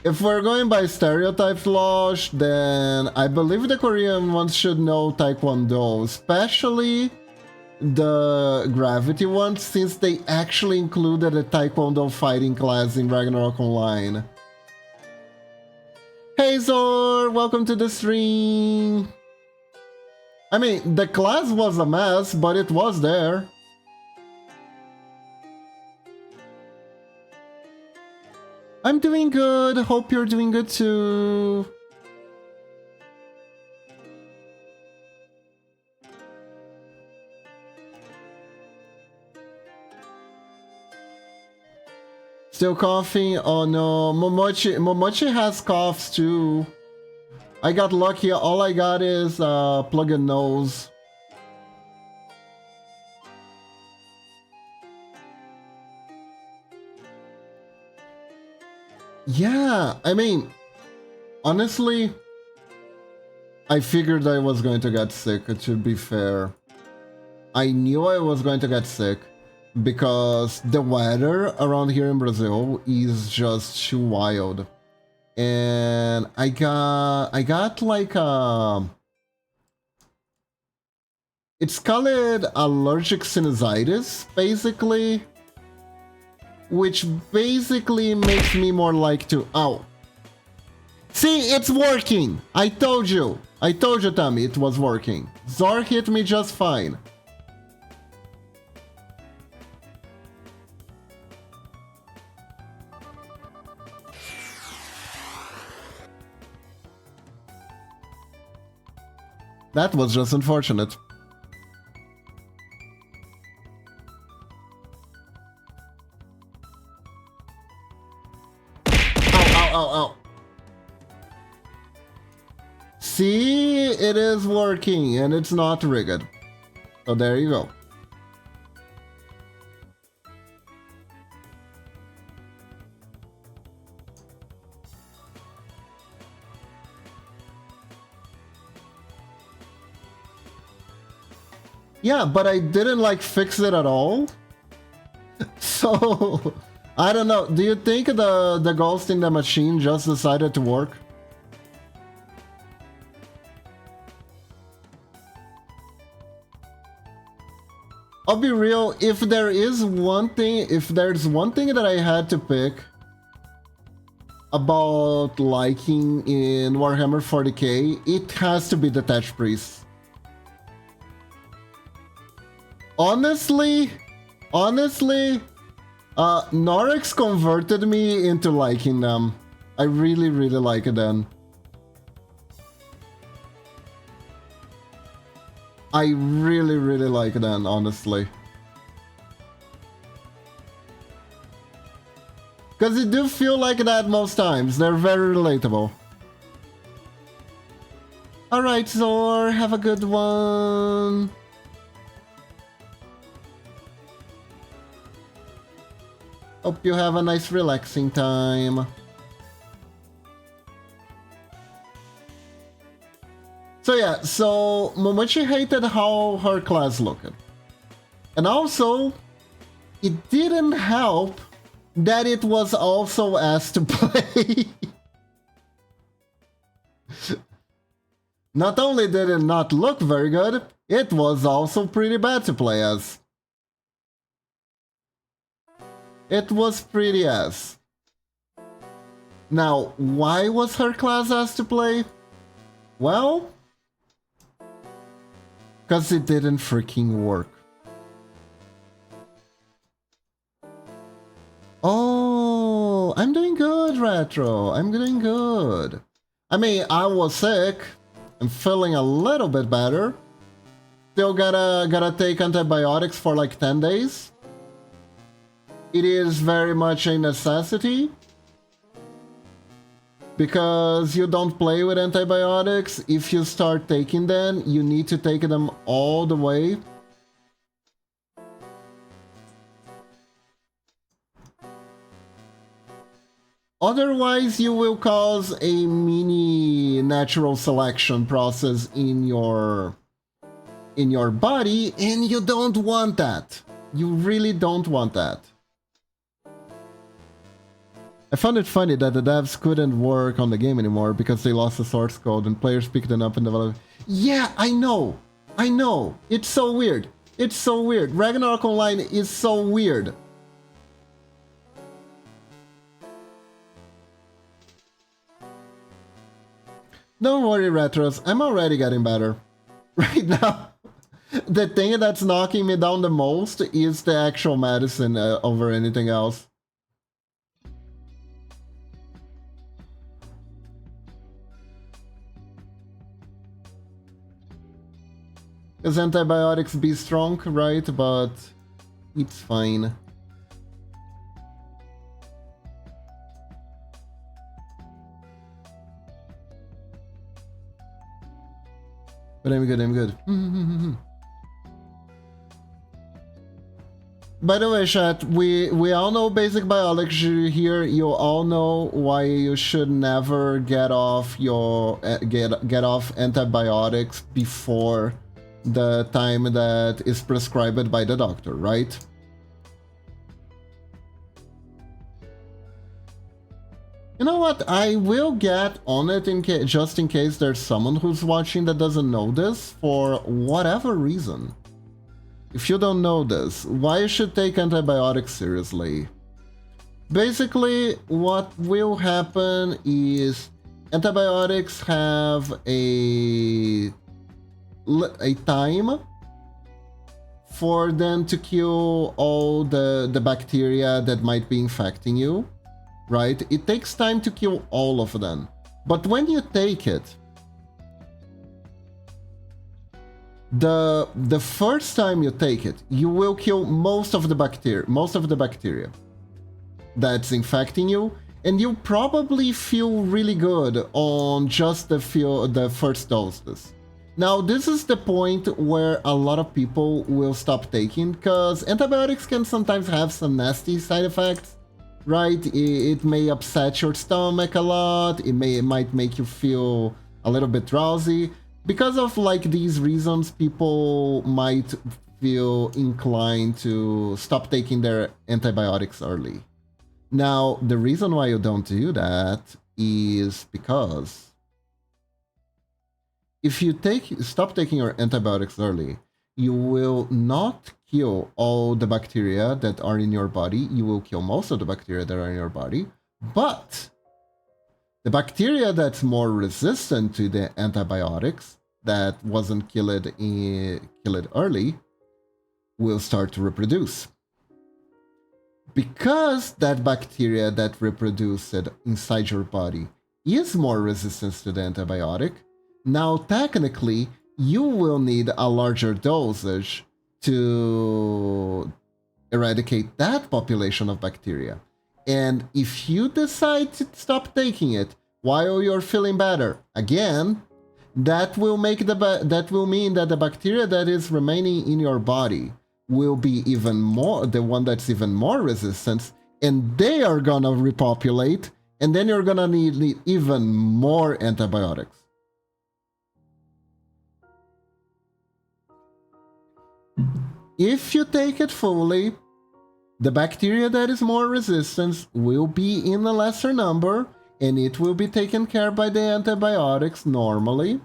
If we're going by stereotypes, Losh, then I believe the Korean ones should know Taekwondo, especially the Gravity ones, since they actually included a Taekwondo fighting class in Ragnarok Online. Hey Zor, welcome to the stream! I mean, the class was a mess, but it was there. I'm doing good, hope you're doing good too. Still coughing? Oh no, Momochi has coughs too. I got lucky, all I got is plugged nose. Yeah, I mean, honestly, I figured I was going to get sick, to be fair. I knew I was going to get sick because the weather around here in Brazil is just too wild. And I got like it's called allergic sinusitis, basically. Which basically makes me more like to... Ow. See, it's working! I told you, Tommy, it was working. Zor hit me just fine. That was just unfortunate. Ow. See, it is working and it's not rigged. So there you go. Yeah, but I didn't like fix it at all. So I don't know. Do you think the ghost in the machine just decided to work? I'll be real, if there's one thing that I had to pick about liking in Warhammer 40k, it has to be the Tech Priest. Honestly, Norix converted me into liking them. I really like them. I really like them, honestly. Because they do feel like that most times. They're very relatable. Alright, Zor, have a good one. Hope you have a nice relaxing time. So yeah, so Momochi hated how her class looked. And also, it didn't help that it was also asked to play. Not only did it not look very good, it was also pretty bad to play as. It was pretty ass. Now, why was her class asked to play? Well, because it didn't freaking work. Oh, I'm doing good, Retro. I'm doing good. I mean, I was sick. I'm feeling a little bit better. Still gotta take antibiotics for like 10 days. It is very much a necessity. Because you don't play with antibiotics. If you start taking them, you need to take them all the way. Otherwise, you will cause a mini natural selection process in your body, and you don't want that. You really don't want that. I found it funny that the devs couldn't work on the game anymore because they lost the source code and players picked it up and developed. Yeah, I know. I know. It's so weird. It's so weird. Ragnarok Online is so weird. Don't worry, Retros. I'm already getting better. Right now, the thing that's knocking me down the most is the actual medicine over anything else. Because antibiotics be strong, right? But it's fine. But I'm good, I'm good. By the way, chat, we all know basic biology here. You all know why you should never get off your get off antibiotics before the time that is prescribed by the doctor, right? You know what? I will get on it just in case there's someone who's watching that doesn't know this for whatever reason. If you don't know this, why you should take antibiotics seriously? Basically, what will happen is antibiotics have a time for them to kill all the bacteria that might be infecting you, right? It takes time to kill all of them. But when you take it, the first time you take it, you will kill most of the bacteria that's infecting you, and you probably feel really good on just the first doses. Now, this is the point where a lot of people will stop taking, because antibiotics can sometimes have some nasty side effects, right? It may upset your stomach a lot, it might make you feel a little bit drowsy. Because of like these reasons, people might feel inclined to stop taking their antibiotics early. Now, the reason why you don't do that is because if you stop taking your antibiotics early, you will not kill all the bacteria that are in your body. You will kill most of the bacteria that are in your body, but the bacteria that's more resistant to the antibiotics that wasn't killed early will start to reproduce. Because that bacteria that reproduced inside your body is more resistant to the antibiotic, now technically you will need a larger dosage to eradicate that population of bacteria. And if you decide to stop taking it while you're feeling better, again, that will mean that the bacteria that is remaining in your body will be the one that's even more resistant, and they are gonna repopulate, and then you're gonna need even more antibiotics. If you take it fully, the bacteria that is more resistant will be in a lesser number, and it will be taken care by the antibiotics normally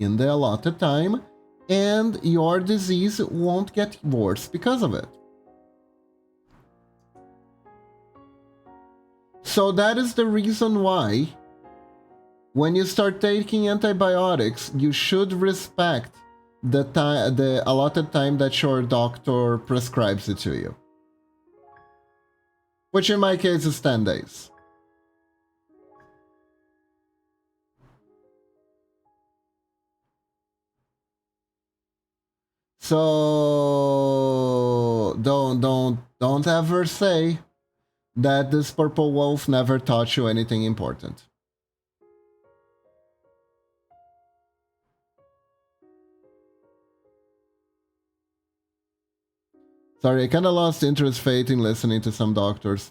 in the allotted time, and your disease won't get worse because of it. So that is the reason why when you start taking antibiotics, you should respect the allotted time that your doctor prescribes it to you. Which in my case is 10 days. So don't ever say that this purple wolf never taught you anything important. Sorry, I kinda lost interest faith in listening to some doctors.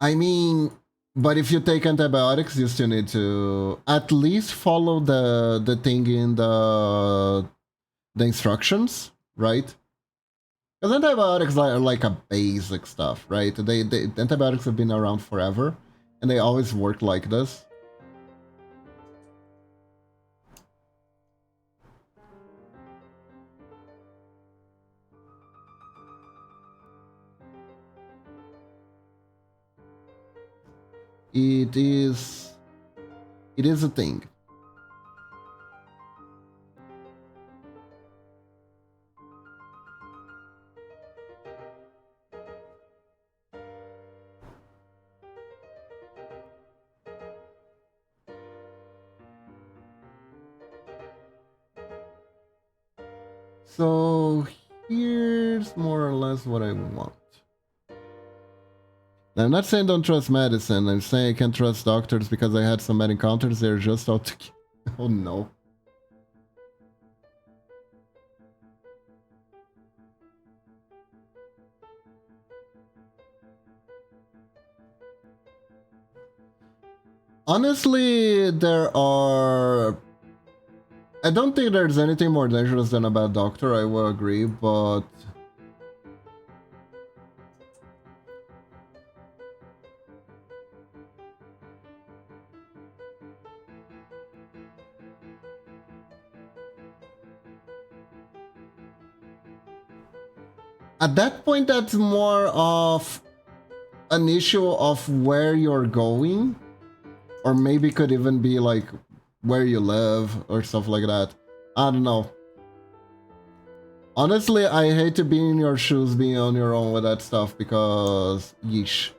I mean, but if you take antibiotics, you still need to at least follow the thing in the instructions, right? Because antibiotics are like a basic stuff, right? Antibiotics have been around forever, and they always work like this. It is a thing. So here's more or less what I want. Now, I'm not saying don't trust medicine. I'm saying I can't trust doctors because I had some bad encounters. They're just out to... Oh no. Honestly, there are... I don't think there's anything more dangerous than a bad doctor, I will agree, but... At that point, that's more of an issue of where you're going, or maybe could even be like where you live or stuff like that. I don't know. Honestly, I hate to be in your shoes being on your own with that stuff because yeesh.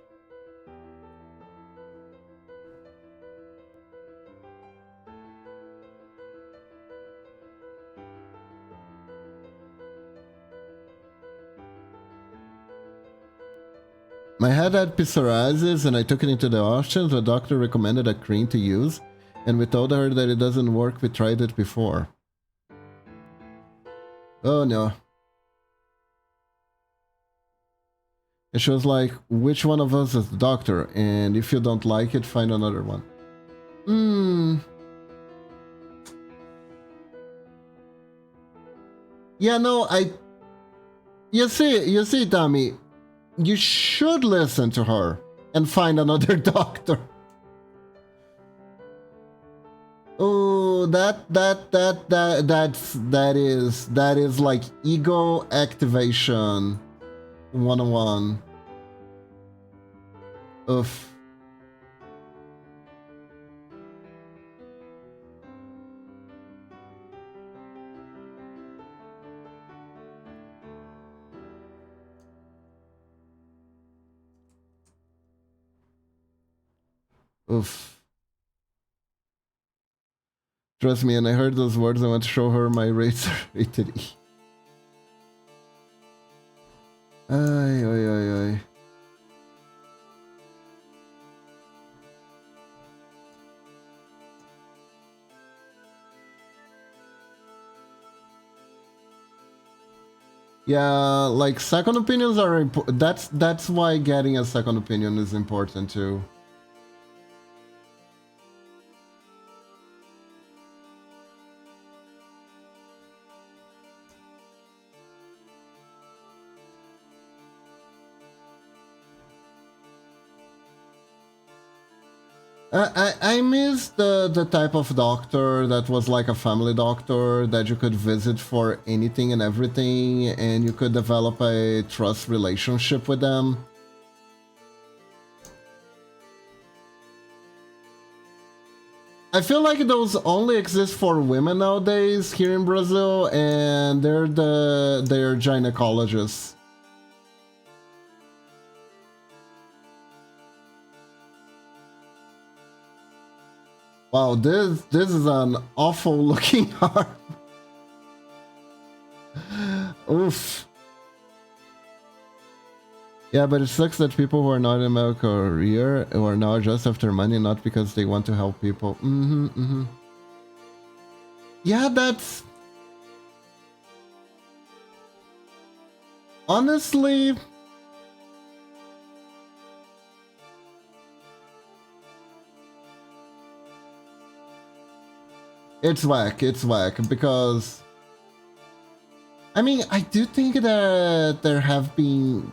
My head had psoriasis and I took it into the options. The doctor recommended a cream to use and we told her that it doesn't work. We tried it before. Oh no. And she was like, which one of us is the doctor? And if you don't like it, find another one. Yeah, no, You see, Tommy, you should listen to her and find another doctor. Oh, that is like ego activation 101. Oof. Oof. Trust me, and I heard those words, I want to show her my rates rated E. Ay, ay, ay, ay. Yeah, like second opinions are important. That's why getting a second opinion is important too. I miss the type of doctor that was like a family doctor that you could visit for anything and everything and you could develop a trust relationship with them. I feel like those only exist for women nowadays here in Brazil and they're gynecologists. Wow, this is an awful looking arm. Oof. Yeah, but it sucks that people who are not in my career who are now just after money, not because they want to help people. Yeah, that's... Honestly... It's whack, because... I mean, I do think that there have been,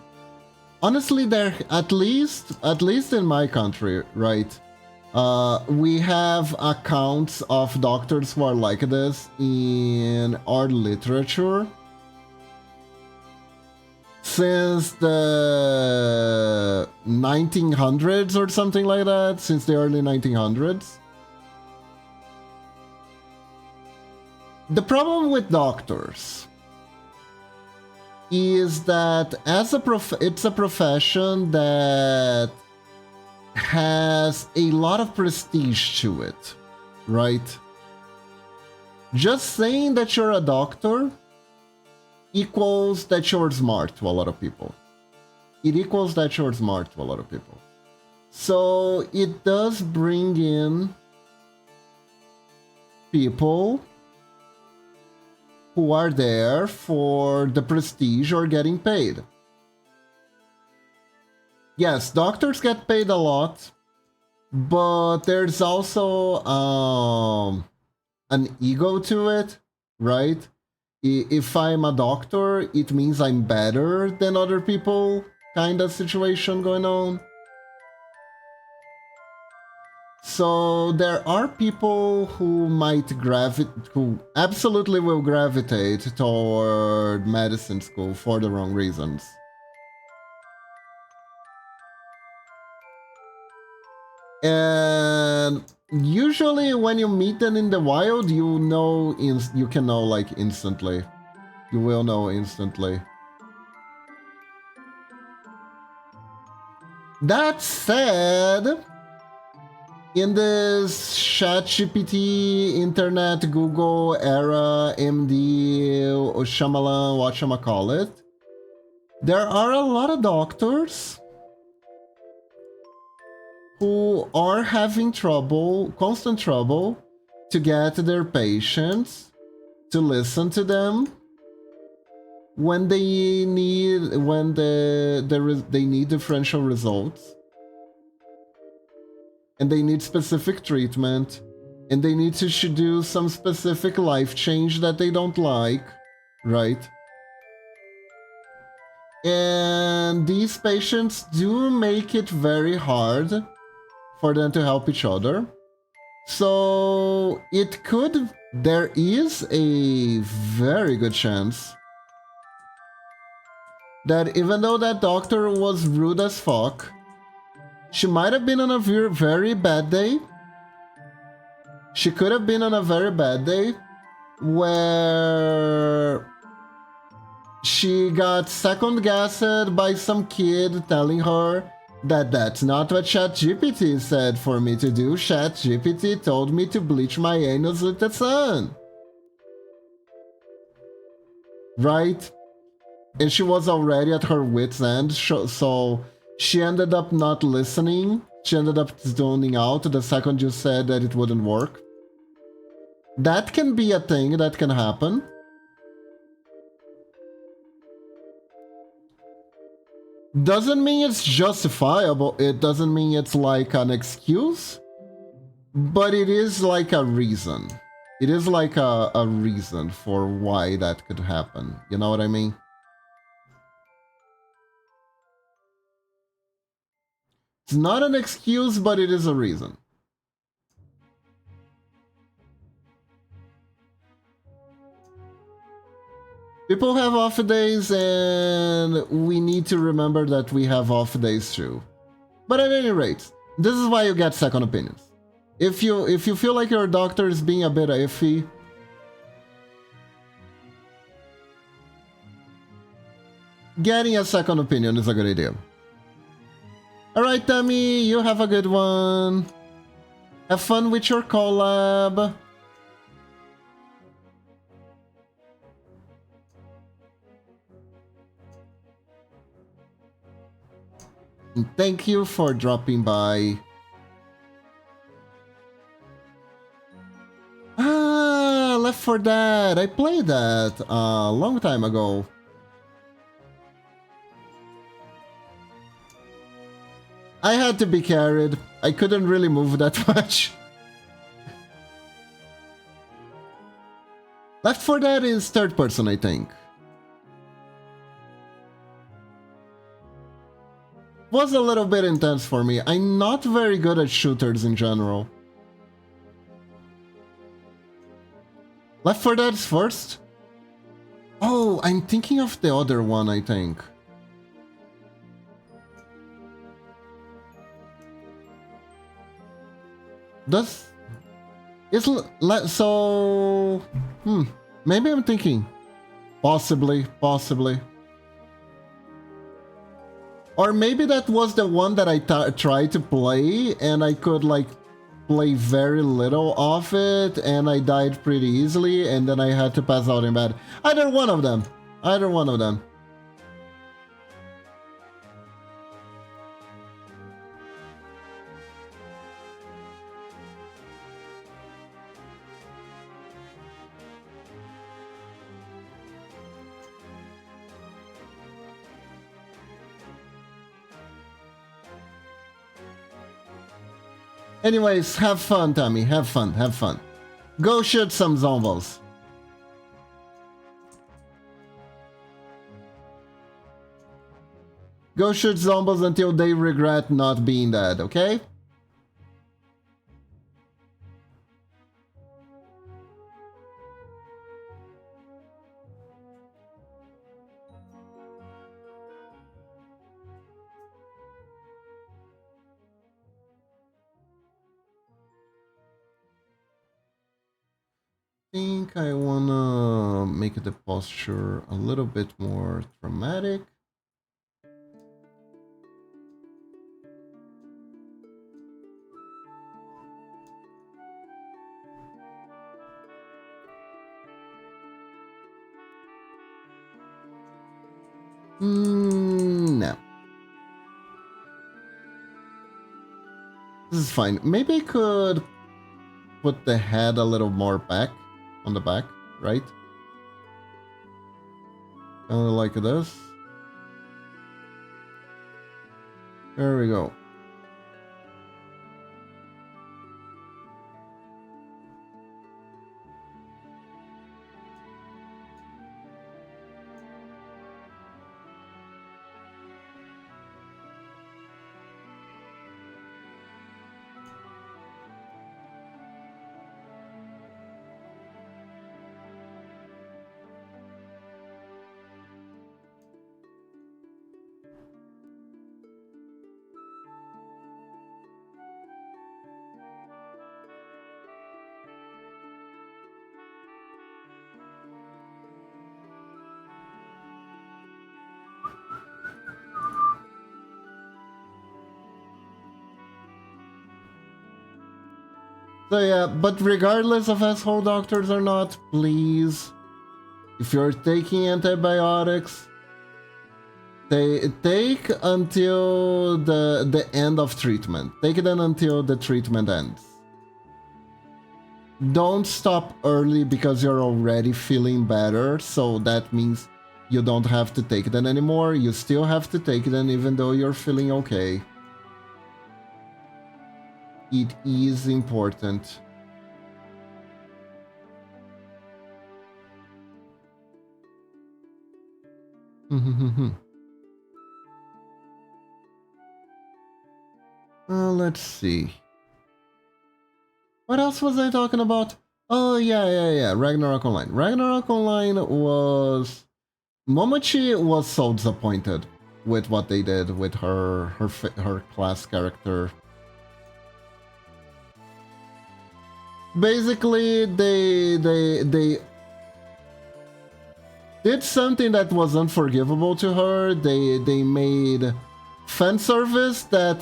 honestly, there at least in my country, right? We have accounts of doctors who are like this in our literature since the 1900s or something like that, since the early 1900s. The problem with doctors is that it's a profession that has a lot of prestige to it, right? Just saying that you're a doctor equals that you're smart to a lot of people. It equals that you're smart to a lot of people. So it does bring in people who are there for the prestige or getting paid. Yes, doctors get paid a lot, but there's also an ego to it, right? If I'm a doctor, it means I'm better than other people, kind of situation going on. So there are people who who absolutely will gravitate toward medicine school for the wrong reasons. And usually when you meet them in the wild, you can know like instantly. You will know instantly. That said, in this ChatGPT, internet, Google era, MD, or Shyamalan, whatchamacallit, there are a lot of doctors who are having constant trouble, to get their patients to listen to them when they need differential results, and they need specific treatment, and they need to do some specific life change that they don't like, right? And these patients do make it very hard for them to help each other. So there is a very good chance that even though that doctor was rude as fuck, she might have been on a very bad day. She could have been on a very bad day where she got second guessed by some kid telling her that that's not what ChatGPT said for me to do. ChatGPT told me to bleach my anus with the sun. Right? And she was already at her wit's end, so she ended up not listening. She ended up zoning out the second you said that it wouldn't work. That can be a thing that can happen. Doesn't mean it's justifiable. It doesn't mean it's like an excuse. But it is like a reason. It is like a reason for why that could happen. You know what I mean? It's not an excuse, but it is a reason. People have off days, and we need to remember that we have off days too. But at any rate, this is why you get second opinions. If you feel like your doctor is being a bit iffy, getting a second opinion is a good idea. Alright, Tammy, you have a good one. Have fun with your collab. And thank you for dropping by. Ah, Left 4 Dead. I played that a long time ago. I had to be carried. I couldn't really move that much. Left 4 Dead is third person, I think. was a little bit intense for me. I'm not very good at shooters in general. Left 4 Dead's first? Oh, I'm thinking of the other one, I think. Does... So... Maybe I'm thinking. Possibly. Or maybe that was the one that I tried to play and I could like play very little of it and I died pretty easily and then I had to pass out in bed. Either one of them. Anyways, have fun, Tammy. Have fun. Go shoot some zombies. Go shoot zombies until they regret not being dead, okay? I think I wanna make the posture a little bit more dramatic. No. This is fine. Maybe I could put the head a little more back. On the back, right? Kind of like this. There we go. So yeah, but regardless of asshole doctors or not, please, if you're taking antibiotics, they take until the end of treatment. Take it until the treatment ends. Don't stop early because you're already feeling better, so that means you don't have to take it anymore. You still have to take it, and even though you're feeling okay. It is important. Let's see. What else was I talking about? Oh, yeah. Ragnarok Online. Ragnarok Online was... Momochi was so disappointed with what they did with her class character. Basically, they did something that was unforgivable to her. They made fan service that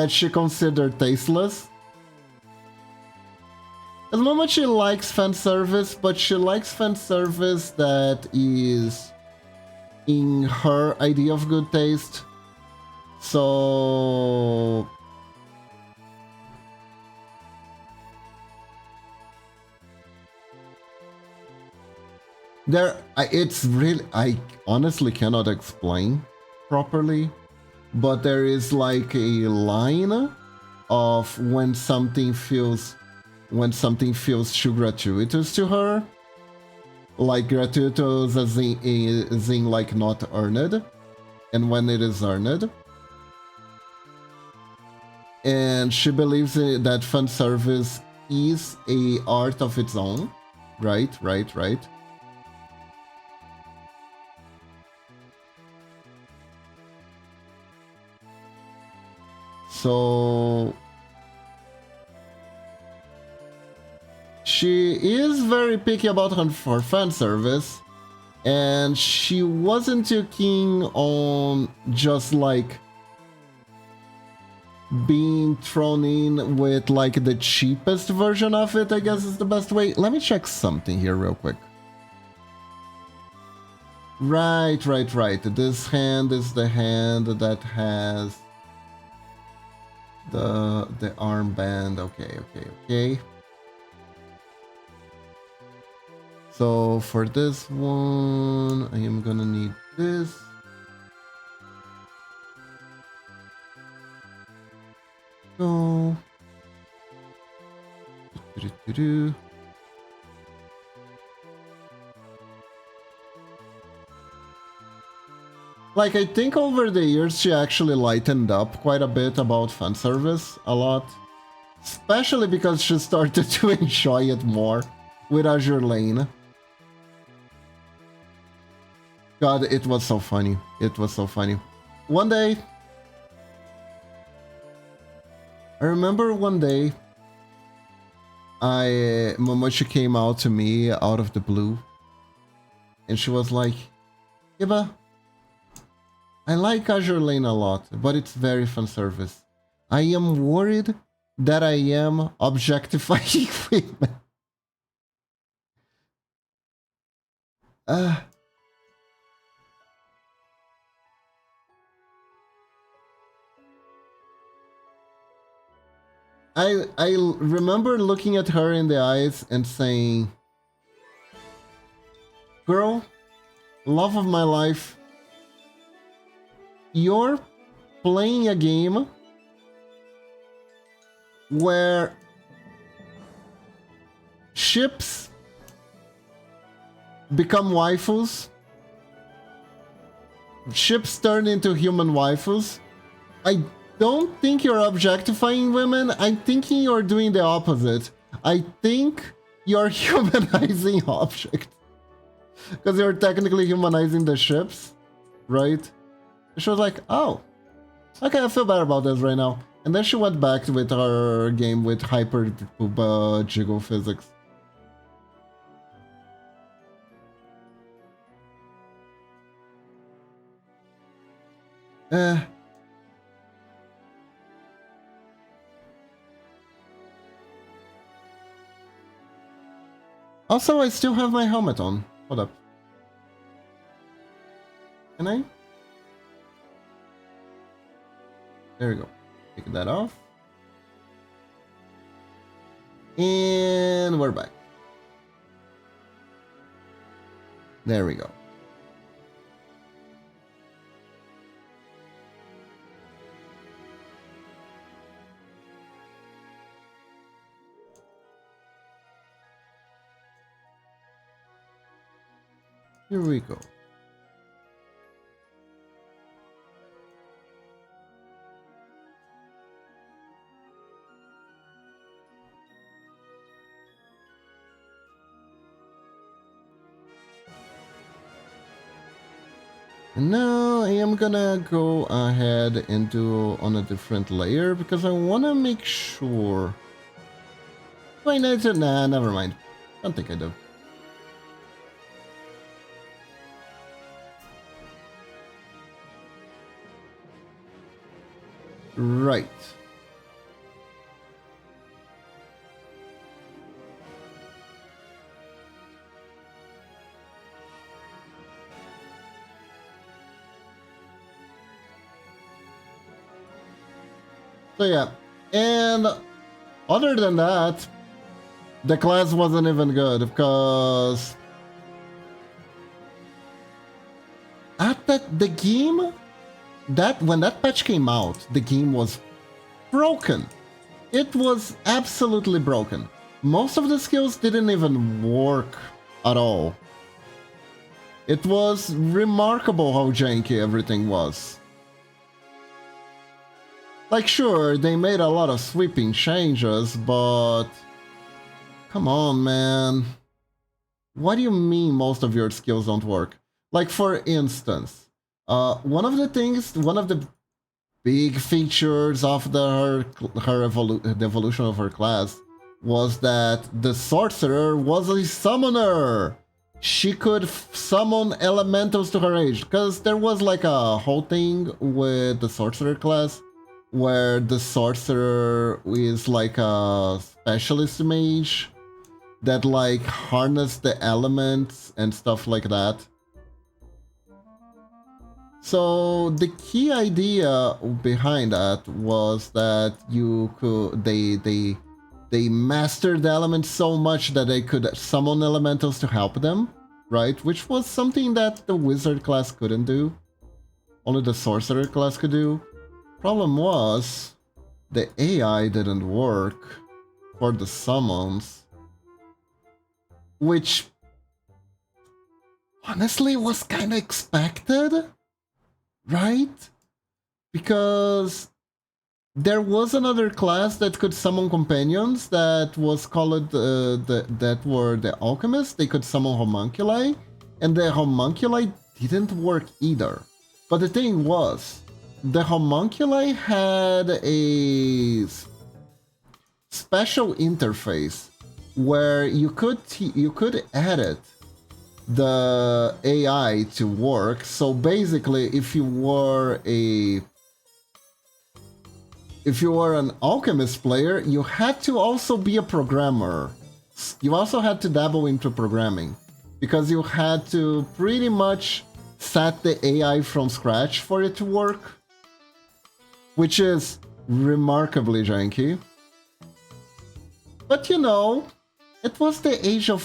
she considered tasteless. As much she likes fan service, but she likes fan service that is in her idea of good taste. So it's really, I honestly cannot explain properly, but there is like a line of when something feels too gratuitous to her, like gratuitous as in like not earned, and when it is earned. and she believes that fan service is a art of its own. Right. So she is very picky about her fan service, and she wasn't too keen on just like being thrown in with like the cheapest version of it, I guess is the best way. Let me check something here real quick. Right. This hand is the hand that has the armband. Okay. So for this one, I am gonna need this. Go. Like, I think over the years she actually lightened up quite a bit about fan service, a lot. Especially because she started to enjoy it more with Azure Lane. God, it was so funny. One day, I remember one day, Momochi came out to me out of the blue, and she was like, Iba, I like Azure Lane a lot, but it's very fan service. I am worried that I am objectifying women. I remember looking at her in the eyes and saying, girl, love of my life, you're playing a game where ships become waifus, ships turn into human waifus. I don't think you're objectifying women. I'm thinking you're doing the opposite. I think you're humanizing objects. Because you're technically humanizing the ships, right? She was like, oh, okay, I feel better about this right now. And then she went back with her game with hyper jiggle physics. Also, I still have my helmet on. Hold up. Can I? There we go. Take that off. And we're back. There we go. Here we go. And now I am gonna go ahead and do on a different layer because I want to make sure. Do I need to? Nah, never mind. Don't think I do. Right. So yeah, and other than that, the class wasn't even good because at the game that when that patch came out, the game was broken. It was absolutely broken. Most of the skills didn't even work at all. It was remarkable how janky everything was. Like, sure, they made a lot of sweeping changes, but come on, man. What do you mean most of your skills don't work? Like, for instance, one of the big features of the evolution of her class was that the sorcerer was a summoner. She could summon elementals to her age, because there was like a whole thing with the sorcerer class where the sorcerer is like a specialist mage that like harness the elements and stuff like that. So the key idea behind that was that you could they mastered the elements so much that they could summon elementals to help them, right? Which was something that the wizard class couldn't do. Only the sorcerer class could do. Problem was, the AI didn't work for the summons, which honestly was kind of expected, right? Because there was another class that could summon companions that was called that were the alchemists. They could summon homunculi, and the homunculi didn't work either. But the thing was, the homunculi had a special interface where you could edit the AI to work. So basically, if you were an alchemist player, you had to also be a programmer. You also had to dabble into programming, because you had to pretty much set the AI from scratch for it to work, which is remarkably janky. But you know, it was the age of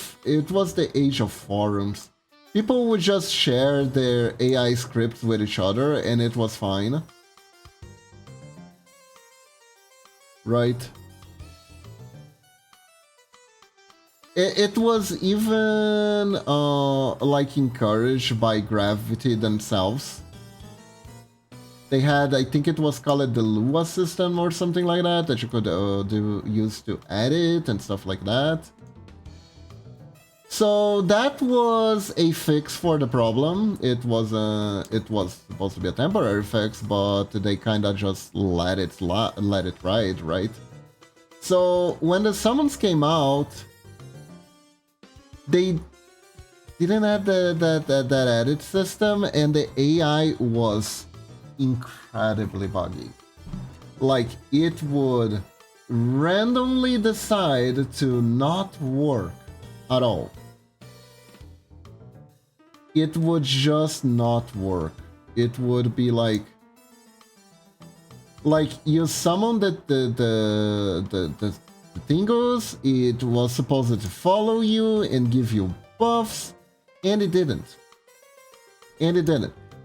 forums. People would just share their AI scripts with each other, and it was fine. Right? It was even like encouraged by Gravity themselves. They had, I think it was called the Lua system or something like that you could use to edit and stuff like that. So that was a fix for the problem. It was supposed to be a temporary fix, but they kind of just let it ride, right? So when the summons came out, they didn't have that edit system, and the AI was incredibly buggy. Like, it would randomly decide to not work at all. It would just not work. It would be like you summon the Dingoes, it was supposed to follow you and give you buffs, and it didn't.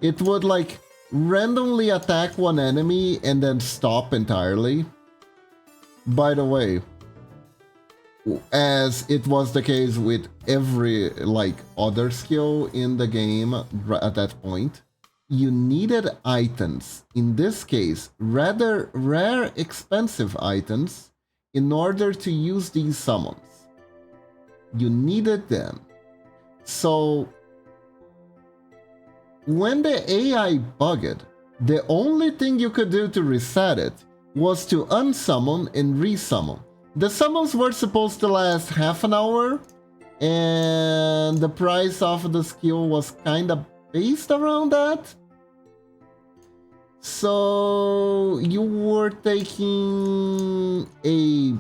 It would like randomly attack one enemy and then stop entirely. By the way, as it was the case with every like other skill in the game at that point, you needed items, in this case rather rare expensive items, in order to use these summons. You needed them. So when the AI bugged, the only thing you could do to reset it was to unsummon and resummon. The summons were supposed to last half an hour, and the price of the skill was kind of based around that. So you were taking a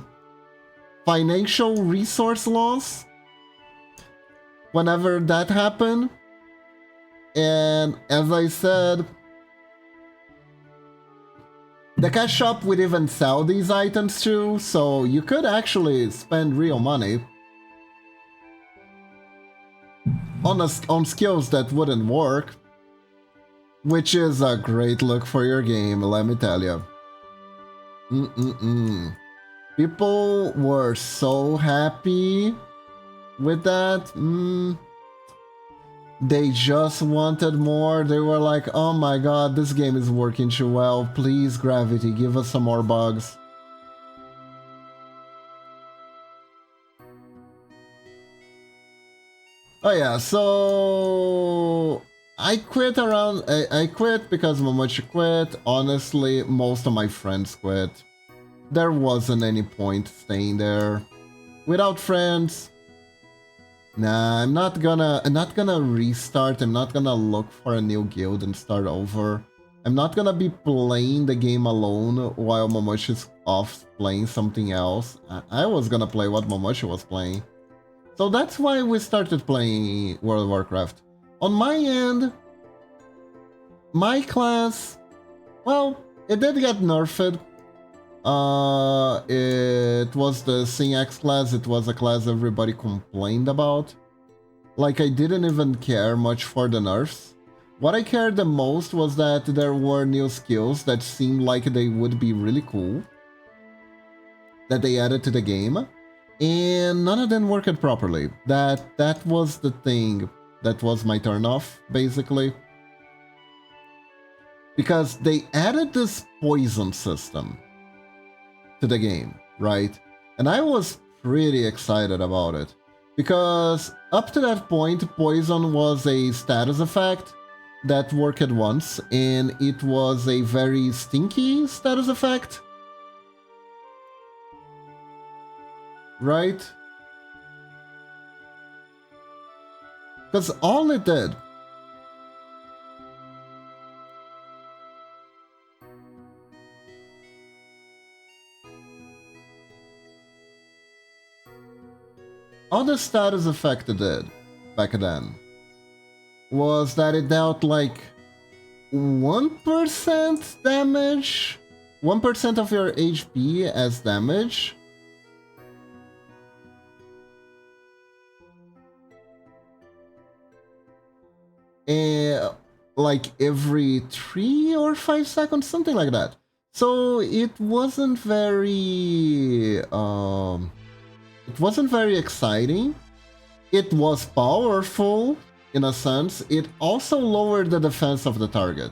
financial resource loss whenever that happened. And as I said, the cash shop would even sell these items too, so you could actually spend real money on skills that wouldn't work, which is a great look for your game, let me tell you. People were so happy with that. They just wanted more. They were like, oh my god, this game is working too well. Please, Gravity, give us some more bugs. Oh yeah, so I quit around. I quit because Momochi quit. Honestly, most of my friends quit. There wasn't any point staying there. Without friends, nah, I'm not gonna restart. I'm not gonna look for a new guild and start over. I'm not gonna be playing the game alone while Momochi's off playing something else. I was gonna play what Momochi was playing. So that's why we started playing World of Warcraft. On my end, my class, well, it did get nerfed. It was the X class. It was a class everybody complained about. Like, I didn't even care much for the nerfs. What I cared the most was that there were new skills that seemed like they would be really cool, that they added to the game. And none of them worked properly. That was the thing that was my turnoff, basically. Because they added this poison system to the game, right? And I was pretty excited about it. Because up to that point, poison was a status effect that worked once, and it was a very stinky status effect. Right? Because all it did all the status effect did back then was that it dealt like 1% damage, 1% of your HP as damage. Like every 3 or 5 seconds, something like that. So it wasn't very exciting. It was powerful in a sense. It also lowered the defense of the target.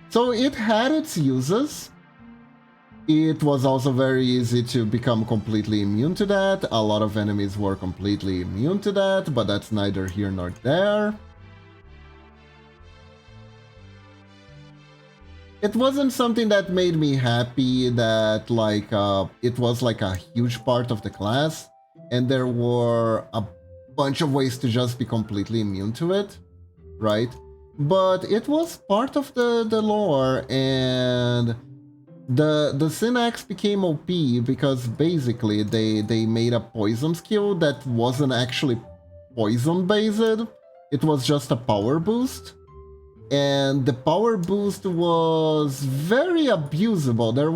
So it had its uses. It was also very easy to become completely immune to that. A lot of enemies were completely immune to that, but that's neither here nor there. It wasn't something that made me happy that like it was like a huge part of the class and there were a bunch of ways to just be completely immune to it, right? But it was part of the lore, and the Synax became OP because basically they made a poison skill that wasn't actually poison based. It was just a power boost. And the power boost was very abusable. There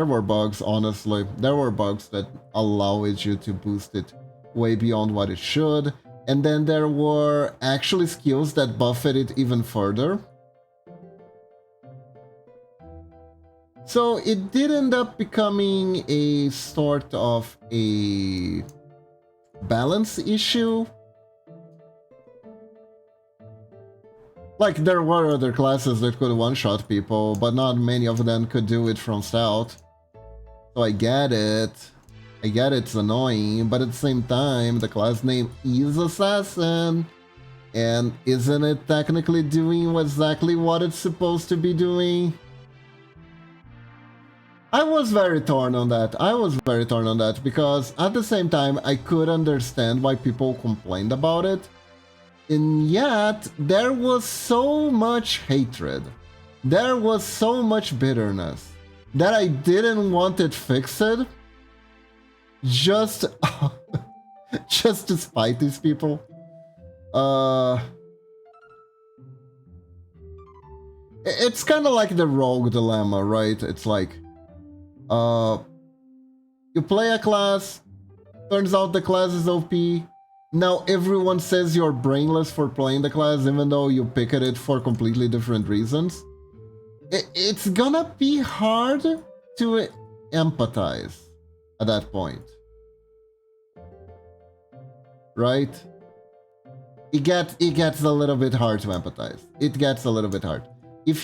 were bugs, honestly. There were bugs that allowed you to boost it way beyond what it should. And then there were actually skills that buffed it even further. So it did end up becoming a sort of a balance issue. Like, there were other classes that could one-shot people, but not many of them could do it from stealth. So I get it. I get it's annoying, but at the same time, the class name is Assassin. And isn't it technically doing exactly what it's supposed to be doing? I was very torn on that. I was very torn on that because at the same time, I could understand why people complained about it. And yet, there was so much hatred. There was so much bitterness that I didn't want it fixed just, just to spite these people. It's kind of like the rogue dilemma, right? It's like, you play a class, turns out the class is OP. Now everyone says you're brainless for playing the class, even though you picked it for completely different reasons. It's gonna be hard to empathize at that point. right? It gets a little bit hard to empathize. It gets a little bit hard. If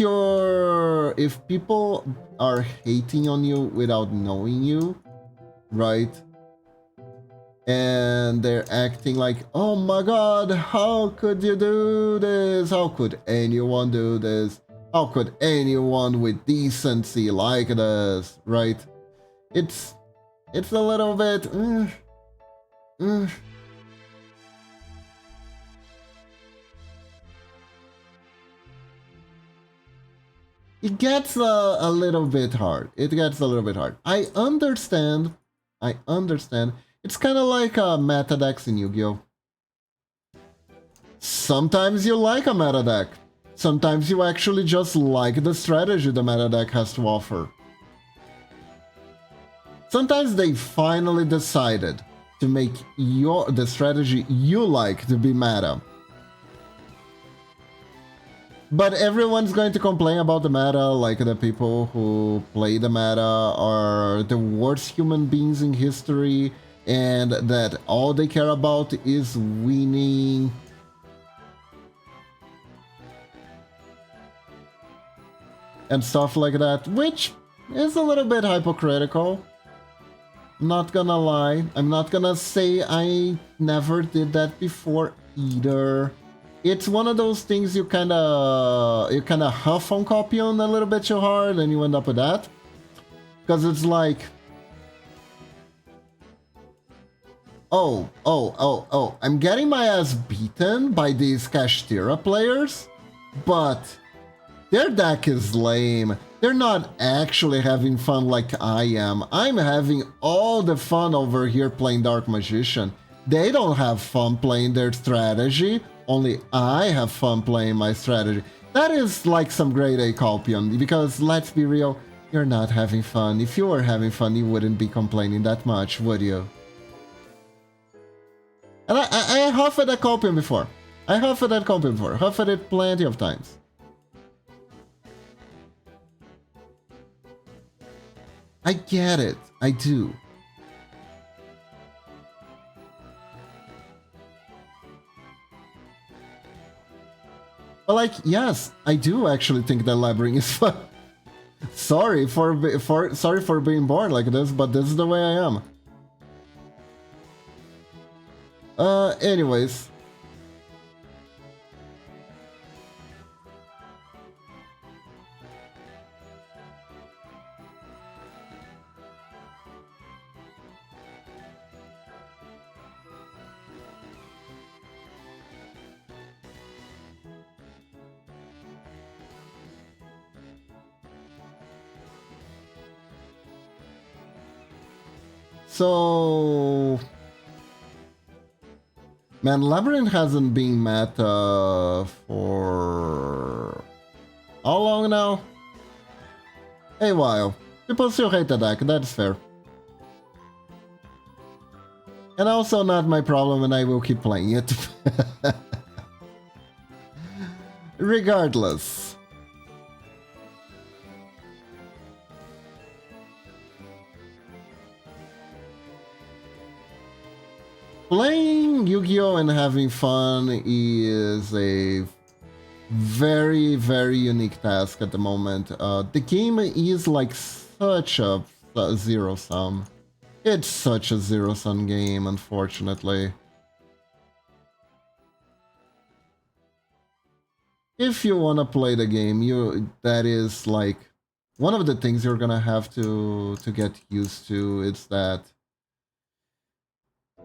people are hating on you without knowing you, right? And they're acting like, oh my god, how could you do this? How could anyone do this? How could anyone with decency like this, right? It's a little bit... It gets a little bit hard. It gets a little bit hard. I understand. It's kind of like a meta decks in Yu-Gi-Oh! Sometimes you like a meta deck. Sometimes you actually just like the strategy the meta deck has to offer. Sometimes they finally decided to make the strategy you like to be meta. But everyone's going to complain about the meta, like the people who play the meta are the worst human beings in history, and that all they care about is winning. And stuff like that, which is a little bit hypocritical. Not gonna lie. I'm not gonna say I never did that before either. It's one of those things you kinda huff on copy on a little bit too hard and you end up with that. Because it's like... Oh, I'm getting my ass beaten by these Kashtira players, but their deck is lame. They're not actually having fun like I am. I'm having all the fun over here playing Dark Magician. They don't have fun playing their strategy. Only I have fun playing my strategy. That is like some grade A Calpion, because let's be real, you're not having fun. If you were having fun, you wouldn't be complaining that much, would you? And I huffed at Calpion before. Huffed it plenty of times. I get it. I do. But like, yes, I do actually think that Labyrinth is fun. Sorry for being born like this, but this is the way I am. Anyways. So, man, Labyrinth hasn't been meta for how long now? A while. People still hate the deck, that's fair. And also not my problem, and I will keep playing it. Regardless. Playing Yu-Gi-Oh! And having fun is a very, very unique task at the moment. The game is like such a zero-sum. It's such a zero-sum game, unfortunately. If you want to play the game, that is like one of the things you're gonna have to get used to. It's that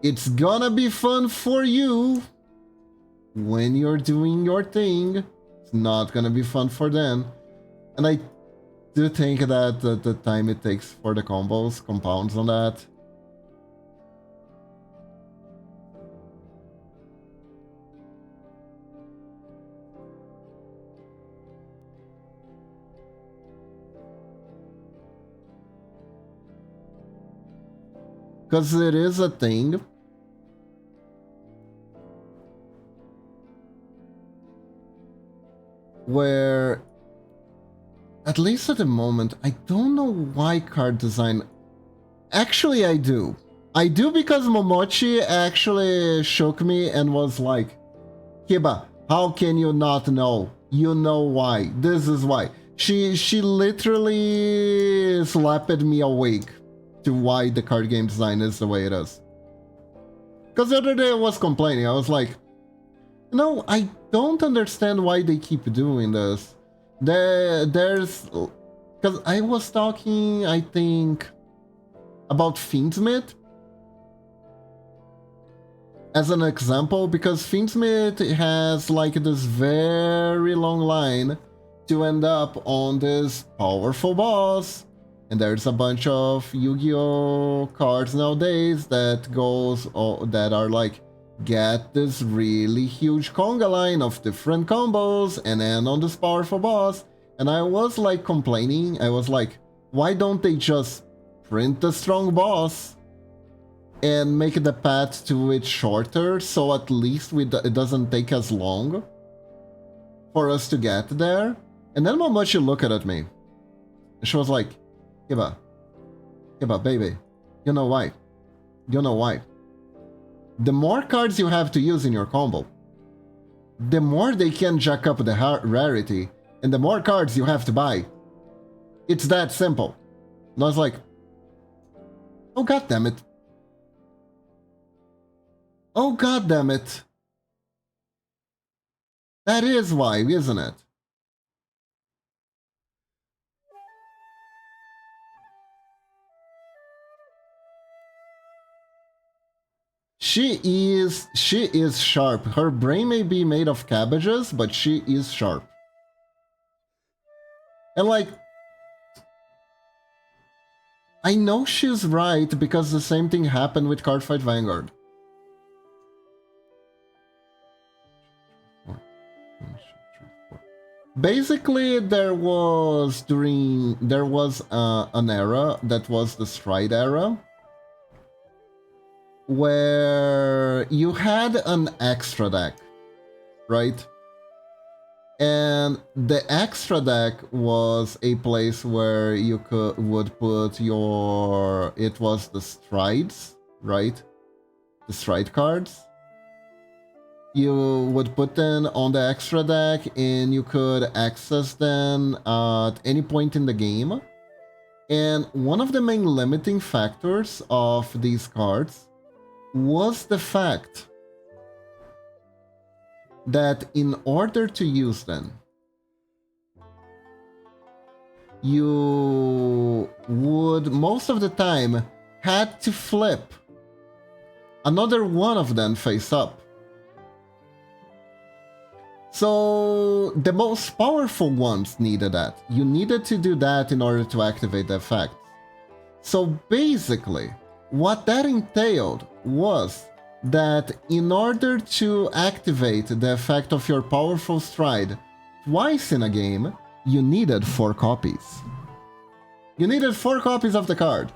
it's gonna be fun for you when you're doing your thing. It's not gonna be fun for them. And I do think that the time it takes for the combos compounds on that. Because it is a thing. Where, at least at the moment, I don't know why card design... Actually, I do. I do because Momochi actually shook me and was like, Kiba, how can you not know? You know why. This is why. She literally slapped me awake to why the card game design is the way it is. Because the other day I was complaining. I was like, no, I don't understand why they keep doing this. There's... Because I was talking, I think, about Fiendsmith as an example, because Fiendsmith has like this very long line to end up on this powerful boss, and there's a bunch of Yu-Gi-Oh cards nowadays that that are like, get this really huge conga line of different combos and end on this powerful boss. And I was like complaining, I was like, why don't they just print the strong boss and make the path to it shorter, so at least it doesn't take as long for us to get there? And then Momochi looked at me, and she was like, Hiba, baby, you know why? You know why? The more cards you have to use in your combo, the more they can jack up the rarity, and the more cards you have to buy. It's that simple. And I was like, oh god damn it. Oh god damn it. That is why, isn't it? She is sharp. Her brain may be made of cabbages, but she is sharp. And like, I know she's right because the same thing happened with Cardfight Vanguard. Basically, there was an era that was the Stride era, where you had an extra deck, right? And the extra deck was a place where you would put your... It was the strides, right? The stride cards. You would put them on the extra deck and you could access them at any point in the game. And one of the main limiting factors of these cards was the fact that in order to use them, you would most of the time had to flip another one of them face up. So the most powerful ones needed that. You needed to do that in order to activate the effect. So basically, what that entailed was that in order to activate the effect of your powerful stride twice in a game, you needed 4 copies. You needed 4 copies of the card.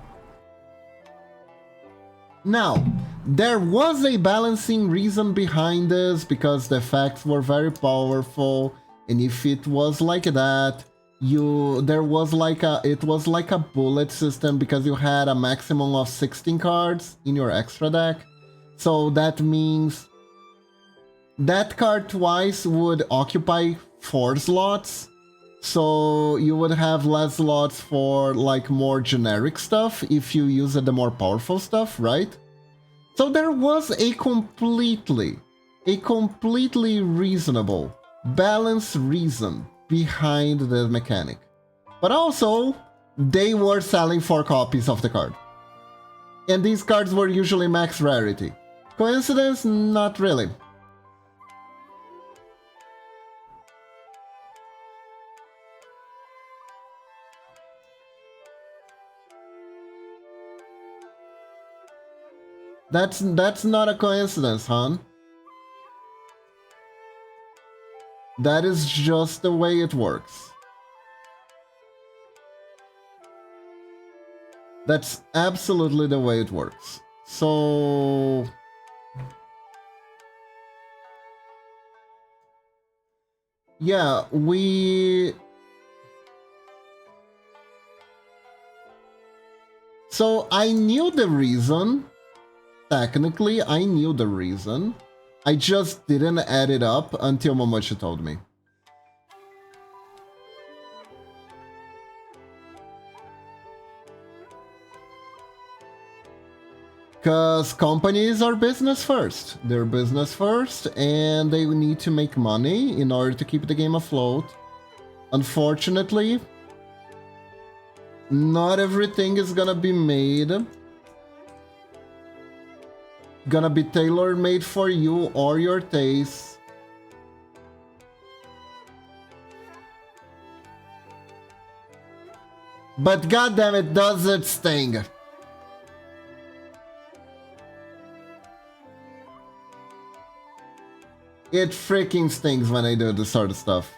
Now, there was a balancing reason behind this, because the effects were very powerful, and if it was like that, it was like a bullet system, because you had a maximum of 16 cards in your extra deck. So that means that card twice would occupy 4 slots. So you would have less slots for like more generic stuff if you use the more powerful stuff, right? So there was a completely reasonable, balanced reason behind the mechanic. But also, they were selling 4 copies of the card. And these cards were usually max rarity. Coincidence? Not really. That's not a coincidence, hon. That is just the way it works. That's absolutely the way it works. So... yeah, So I knew the reason technically, I knew the reason. I just didn't add it up until Momochi told me. Because companies are business first. They're business first, and they need to make money in order to keep the game afloat. Unfortunately, not everything is gonna be made. Gonna be tailor-made for you or your taste. But goddamn, it does its thing. It freaking stings when I do this sort of stuff.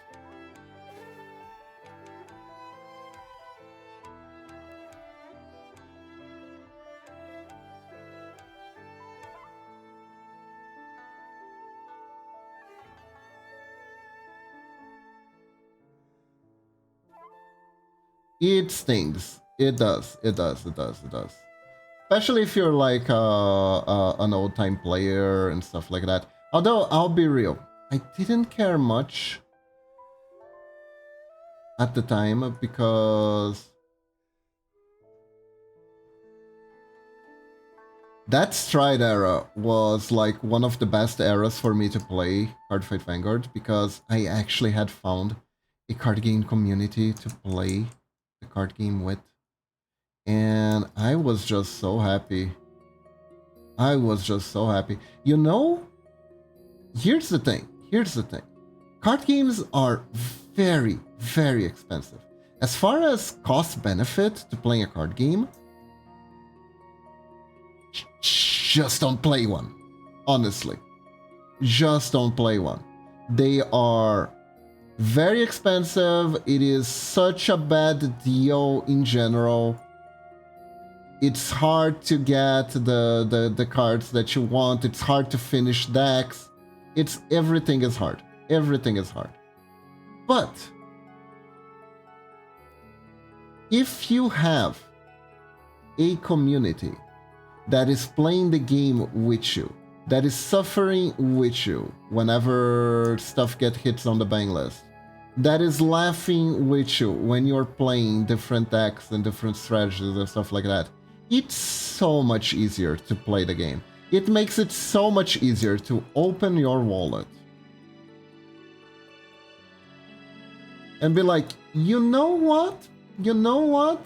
It stings. It does. It does. It does. It does. Especially if you're like an old-time player and stuff like that. Although, I'll be real, I didn't care much at the time because that Stride era was like one of the best eras for me to play Cardfight Vanguard because I actually had found a card game community to play the card game with. And I was just so happy. I was just so happy. You know, here's the thing. Here's the thing. Card games are very, very expensive. As far as cost benefit to playing a card game, just don't play one. Honestly. Just don't play one. They are very expensive. It is such a bad deal in general. It's hard to get the cards that you want. It's hard to finish decks. Everything is hard. Everything is hard. But if you have a community that is playing the game with you, that is suffering with you whenever stuff gets hits on the ban list, that is laughing with you when you're playing different decks and different strategies and stuff like that, it's so much easier to play the game. It makes it so much easier to open your wallet and be like, you know what? You know what?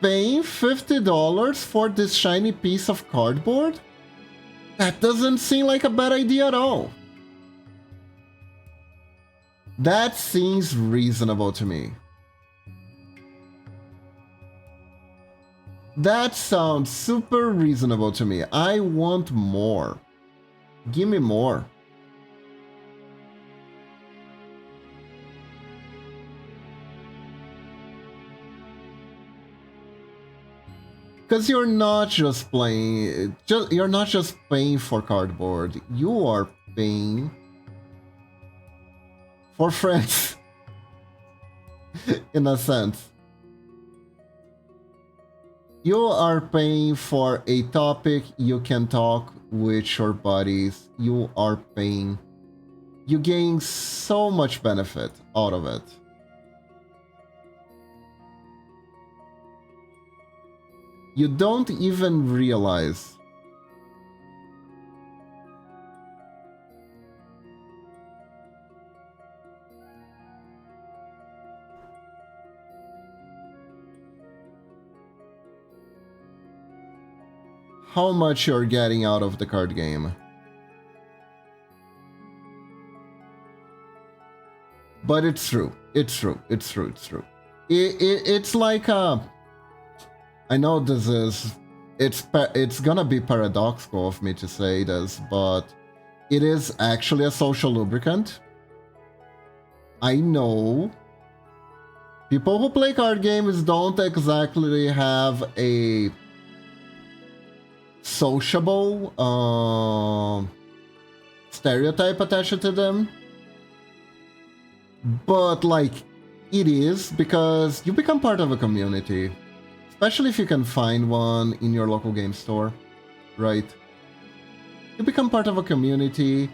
Paying $50 for this shiny piece of cardboard? That doesn't seem like a bad idea at all. That seems reasonable to me. That sounds super reasonable to me. I want more. Give me more. Because you're not just playing, you're not just paying for cardboard. You are paying for friends, in a sense. You are paying for a topic you can talk with your buddies. You are paying. You gain so much benefit out of it. You don't even realize how much you're getting out of the card game. But it's true. It's true. It's true. It's true. It's like I know this is it's gonna be paradoxical of me to say this, but it is actually a social lubricant. I know people who play card games don't exactly have a sociable stereotype attached to them, but like it is because you become part of a community, especially if you can find one in your local game store, right? You become part of a community.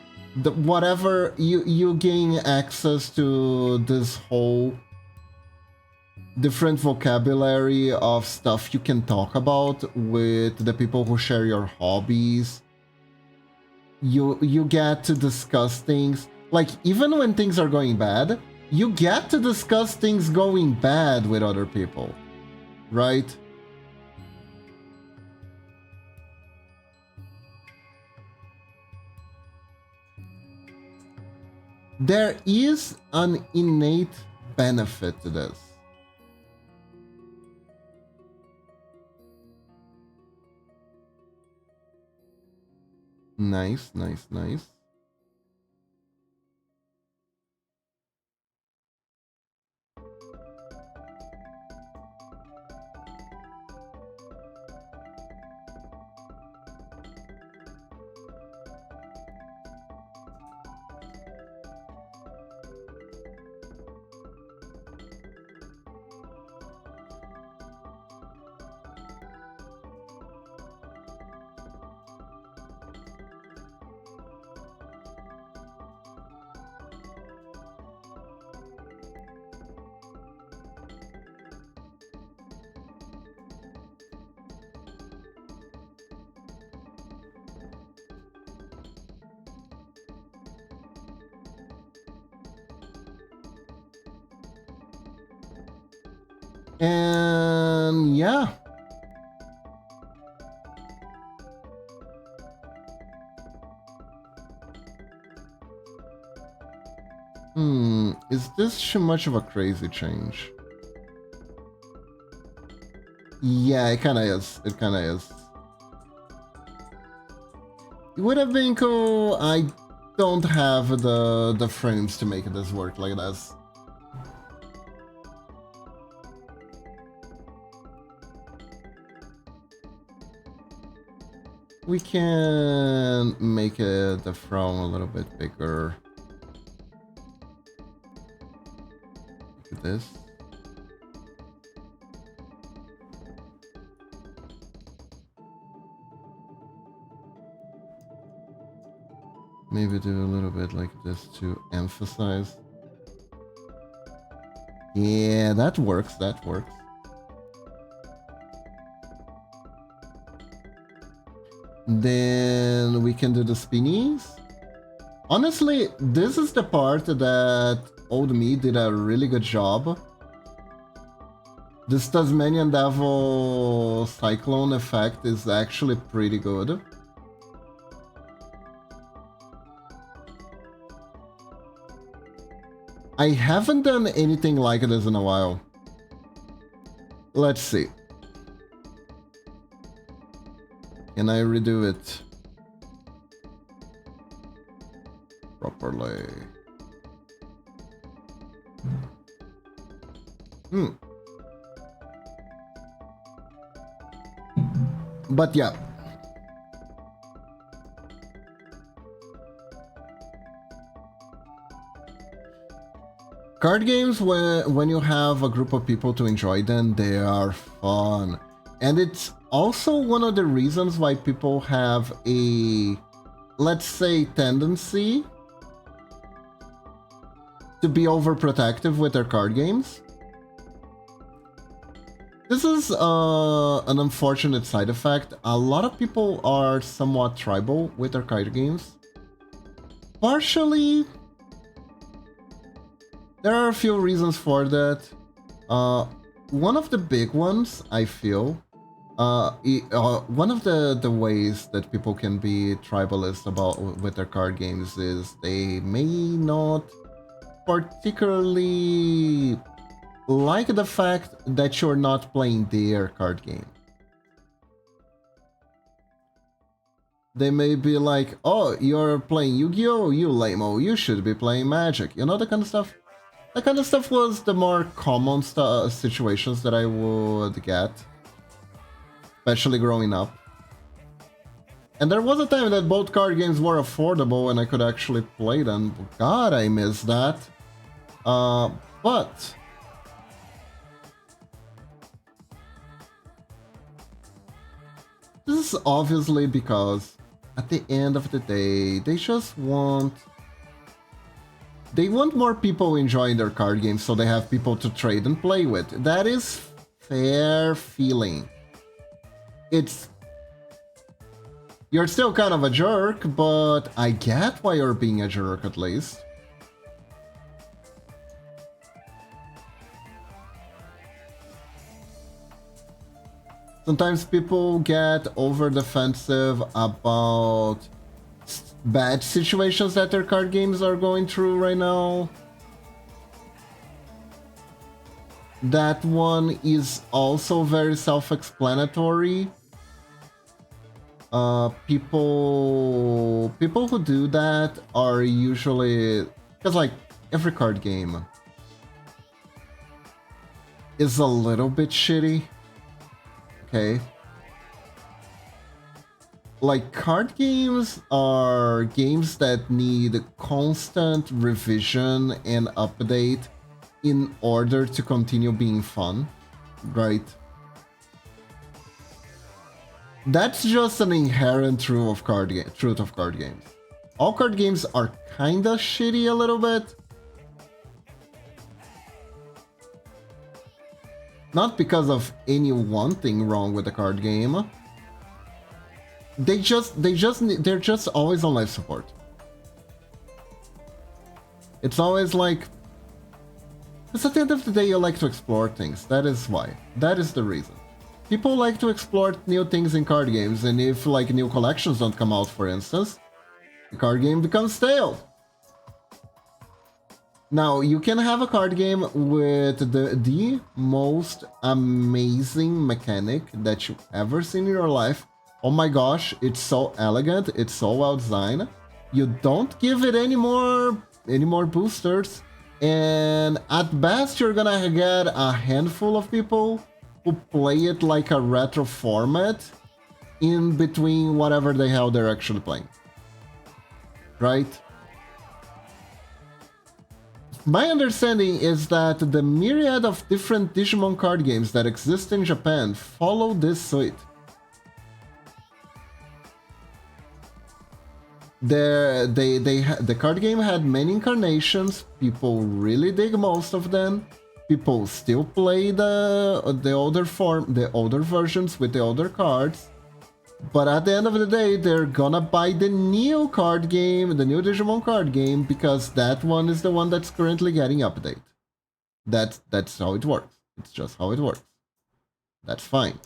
Whatever you gain access to this whole different vocabulary of stuff you can talk about with the people who share your hobbies. You get to discuss things, like even when things are going bad, you get to discuss things going bad with other people, right? There is an innate benefit to this. Nice, nice, nice. And yeah. Is this too much of a crazy change? Yeah, it kinda is. It kinda is. It would have been cool. I don't have the frames to make this work like this. We can make the throne a little bit bigger. Look at this. Maybe do a little bit like this to emphasize. Yeah, that works, that works. Then we can do the spinnies. Honestly, this is the part that Old Me did a really good job. This Tasmanian Devil Cyclone effect is actually pretty good. I haven't done anything like this in a while. Let's see. Can I redo it properly? But yeah. Card games, when you have a group of people to enjoy them, they are fun. And it's also one of the reasons why people have a, let's say, tendency to be overprotective with their card games. This is an unfortunate side effect. A lot of people are somewhat tribal with their card games. Partially, there are a few reasons for that. One of the big ones, I feel, one of the ways that people can be tribalist with their card games is they may not particularly like the fact that you're not playing their card game. They may be like, oh, you're playing Yu-Gi-Oh! You lame-o, you should be playing Magic. You know, that kind of stuff? That kind of stuff was the more common situations that I would get, especially growing up. And there was a time that both card games were affordable and I could actually play them. God, I miss that. But This is obviously because at the end of the day, they just want... They want more people enjoying their card games so they have people to trade and play with. That is fair feeling. It's... You're still kind of a jerk, but I get why you're being a jerk at least. Sometimes people get over defensive about bad situations that their card games are going through right now. That one is also very self-explanatory. People who do that are usually... Because like, every card game is a little bit shitty. Okay? Like, card games are games that need constant revision and update in order to continue being fun, right? That's just an inherent truth of card games. All card games are kinda shitty a little bit. Not because of any one thing wrong with the card game. They're just always on life support. It's always like... Because at the end of the day, you like to explore things. That is why. That is the reason. People like to explore new things in card games, and if like new collections don't come out, for instance, the card game becomes stale. Now, you can have a card game with the most amazing mechanic that you've ever seen in your life. Oh my gosh, it's so elegant, it's so well designed. You don't give it any more boosters, and at best you're gonna get a handful of people who play it like a retro format in between whatever the hell they're actually playing. Right? My understanding is that the myriad of different Digimon card games that exist in Japan follow this suit. The card game had many incarnations. People really dig most of them. People still play the older versions with the older cards. But at the end of the day, they're gonna buy the new card game, the new Digimon card game, because that one is the one that's currently getting updated. That's how it works. It's just how it works. That's fine.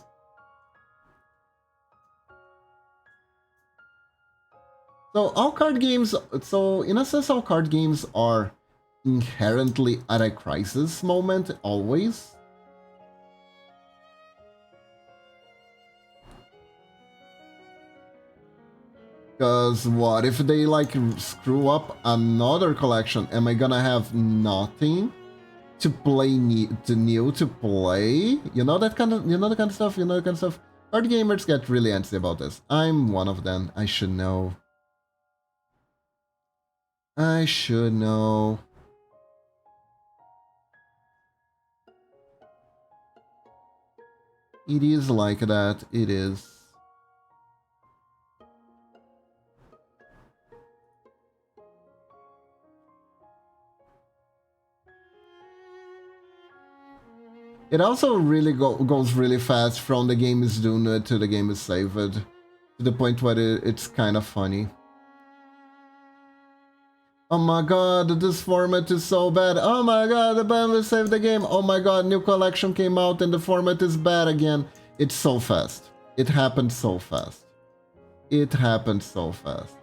So all card games, so in a sense, all card games are inherently at a crisis moment, always. Because what if they like screw up another collection? Am I gonna have nothing to play, to play? You know that kind of stuff. Card gamers get really antsy about this. I'm one of them. I should know. I should know. It is like that. It is. It also really goes really fast from the game is doomed to the game is saved, to the point where it's kind of funny. Oh my god, this format is so bad. Oh my god, the band saved the game. Oh my god, new collection came out and the format is bad again. It's so fast. It happened so fast. It happened so fast.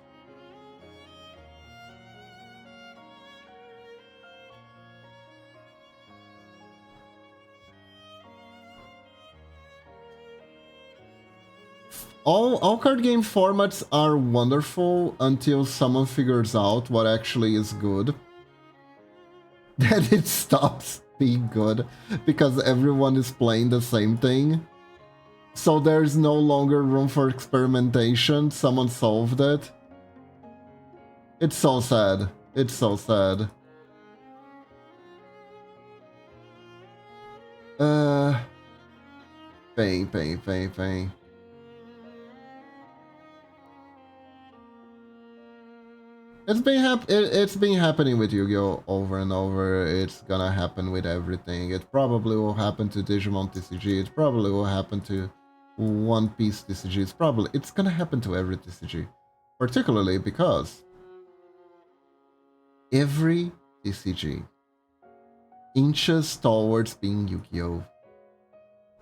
All card game formats are wonderful until someone figures out what actually is good. Then it stops being good because everyone is playing the same thing. So there's no longer room for experimentation. Someone solved it. It's so sad. It's so sad. Pain. It's been happening with Yu-Gi-Oh over and over. It's gonna happen with everything. It probably will happen to Digimon TCG. It probably will happen to One Piece TCG. It's gonna happen to every TCG, particularly because every TCG inches towards being Yu-Gi-Oh.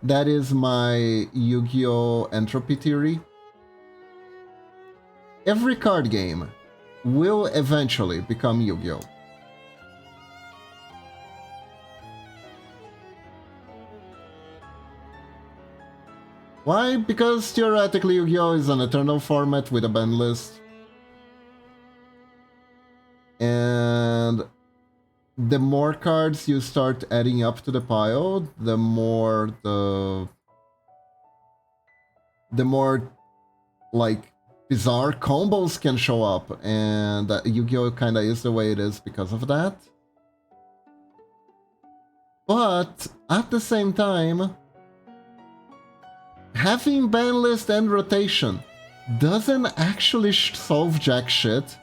That is my Yu-Gi-Oh entropy theory. Every card game will eventually become Yu-Gi-Oh. Why? Because theoretically Yu-Gi-Oh is an eternal format with a ban list. And the more cards you start adding up to the pile, the more like bizarre combos can show up, and Yu-Gi-Oh kind of is the way it is because of that. But at the same time, having ban list and rotation doesn't actually solve jack shit,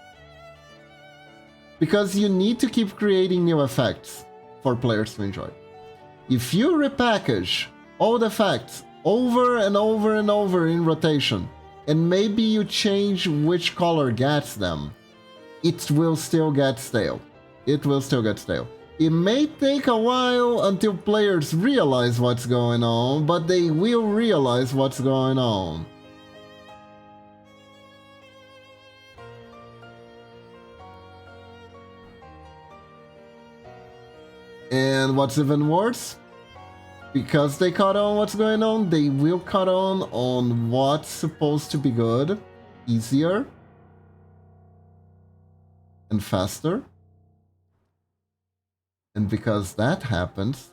because you need to keep creating new effects for players to enjoy. If you repackage old effects over and over and over in rotation, and maybe you change which color gets them, it will still get stale. It will still get stale. It may take a while until players realize what's going on, but they will realize what's going on. And what's even worse, because they caught on what's going on, they will cut on what's supposed to be good, easier, and faster. And because that happens,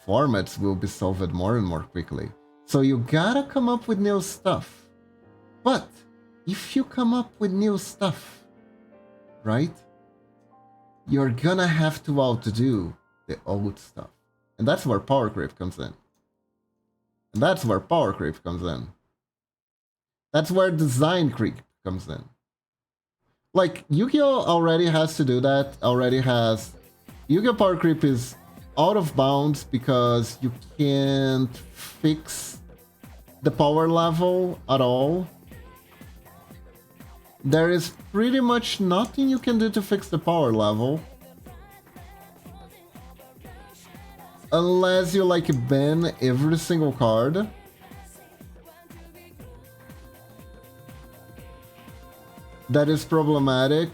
formats will be solved more and more quickly. So you gotta come up with new stuff. But if you come up with new stuff, right, you're gonna have to outdo the old stuff. And that's where power creep comes in. And that's where power creep comes in. That's where design creep comes in. Like, Yu-Gi-Oh! Already has to do that. Yu-Gi-Oh! Power creep is out of bounds because you can't fix the power level at all. There is pretty much nothing you can do to fix the power level. Unless you like ban every single card. That is problematic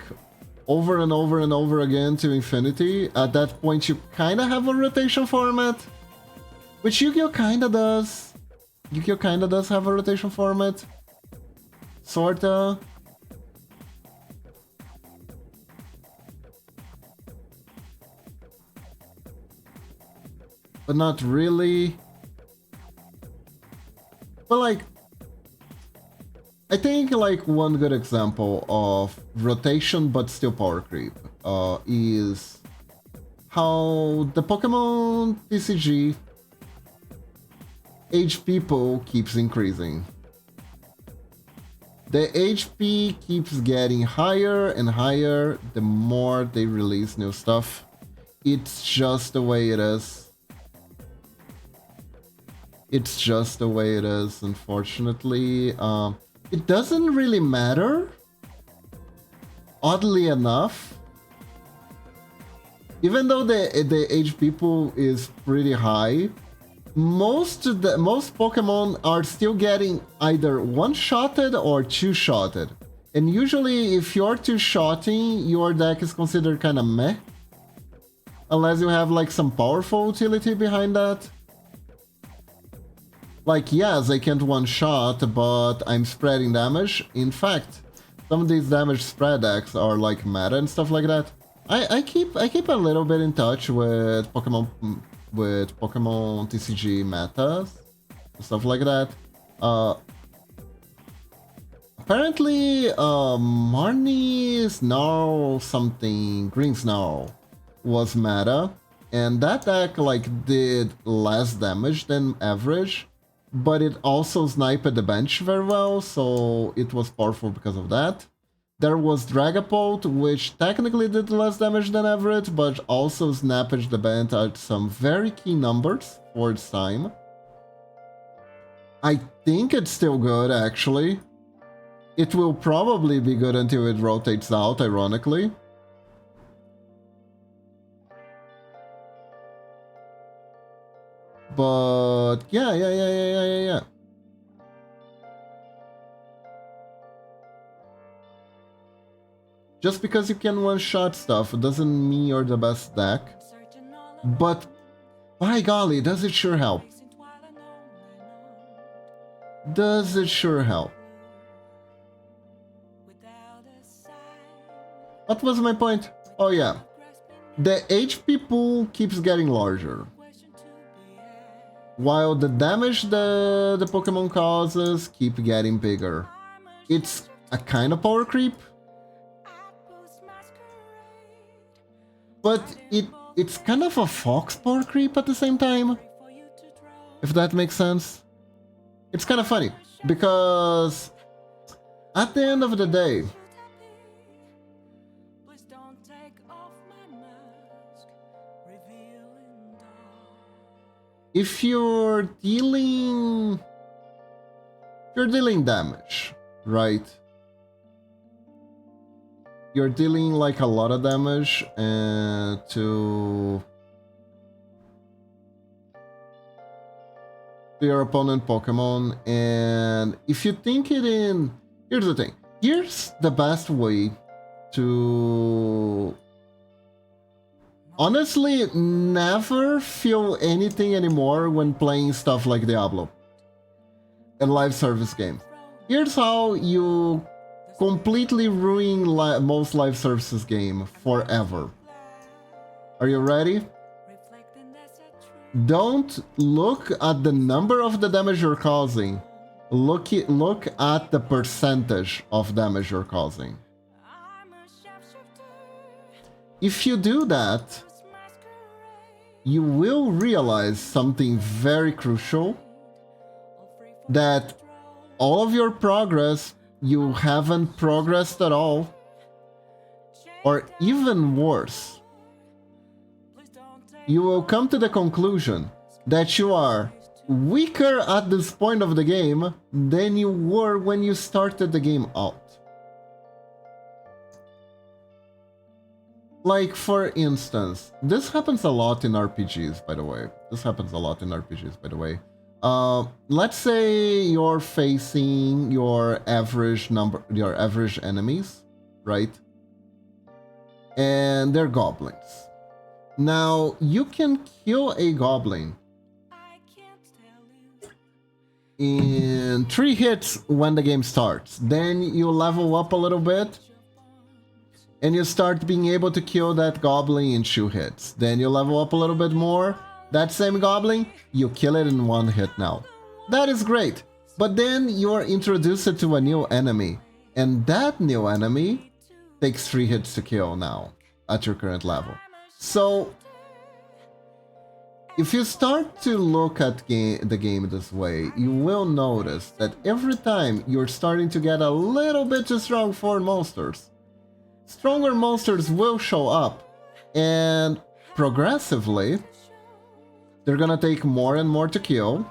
over and over and over again to infinity. At that point you kinda have a rotation format, which Yu-Gi-Oh! Kinda does. Yu-Gi-Oh! Kinda does have a rotation format. Sorta. But not really. But like, I think like one good example of rotation but still power creep is how the Pokemon TCG HP pool keeps increasing. The HP keeps getting higher and higher the more they release new stuff. It's just the way it is. It's just the way it is, unfortunately. It doesn't really matter, oddly enough. Even though the HP pool is pretty high, most Pokemon are still getting either one-shotted or two-shotted. And usually if you're two-shotting, your deck is considered kinda meh. Unless you have like some powerful utility behind that. Like, yes, I can't one-shot, but I'm spreading damage. In fact, some of these damage spread decks are like meta and stuff like that. I keep a little bit in touch with Pokemon TCG metas and stuff like that. Apparently, Marnie Snarl something, Green Snarl was meta, and that deck like did less damage than average. But it also sniped the bench very well, so it was powerful because of that. There was Dragapult, which technically did less damage than average, but also snapped the band at some very key numbers for its time. I think it's still good, actually. It will probably be good until it rotates out, ironically. But yeah. Just because you can one-shot stuff doesn't mean you're the best deck. But, by golly, does it sure help. Does it sure help. What was my point? Oh yeah. The HP pool keeps getting larger, while the damage the Pokemon causes keep getting bigger. It's a kind of power creep, but it's kind of a fox power creep at the same time, if that makes sense. It's kind of funny, because at the end of the day, if you're dealing damage, right? You're dealing like a lot of damage to your opponent Pokemon, and if you think it in, here's the thing. Here's the best way to honestly never feel anything anymore when playing stuff like Diablo and live service games. Here's how you completely ruin most live services game forever. Are you ready? Don't look at the number of the damage you're causing. Look at the percentage of damage you're causing. If you do that, you will realize something very crucial, that all of your progress, you haven't progressed at all, or even worse, you will come to the conclusion that you are weaker at this point of the game than you were when you started the game out. Like, for instance, this happens a lot in RPGs, by the way. Let's say you're facing your average enemies, right? And they're goblins. Now, you can kill a goblin in 3 hits when the game starts. Then you level up a little bit, and you start being able to kill that goblin in 2 hits. Then you level up a little bit more. That same goblin, you kill it in 1 hit now. That is great. But then you're introduced to a new enemy, and that new enemy takes 3 hits to kill now at your current level. So if you start to look at the game this way, you will notice that every time you're starting to get a little bit too strong for monsters, stronger monsters will show up, and progressively they're gonna take more and more to kill.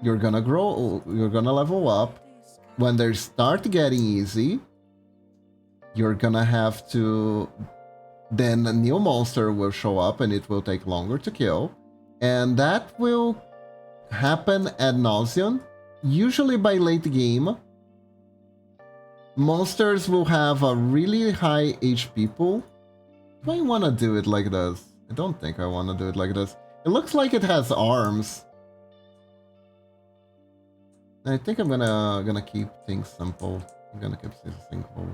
You're gonna grow, you're gonna level up. When they start getting easy, you're gonna have to, then a new monster will show up and it will take longer to kill. And that will happen ad nauseum. Usually by late game, monsters will have a really high HP pool. Do I want to do it like this? I don't think I want to do it like this. It looks like it has arms. I think I'm gonna keep things simple. I'm gonna keep things simple.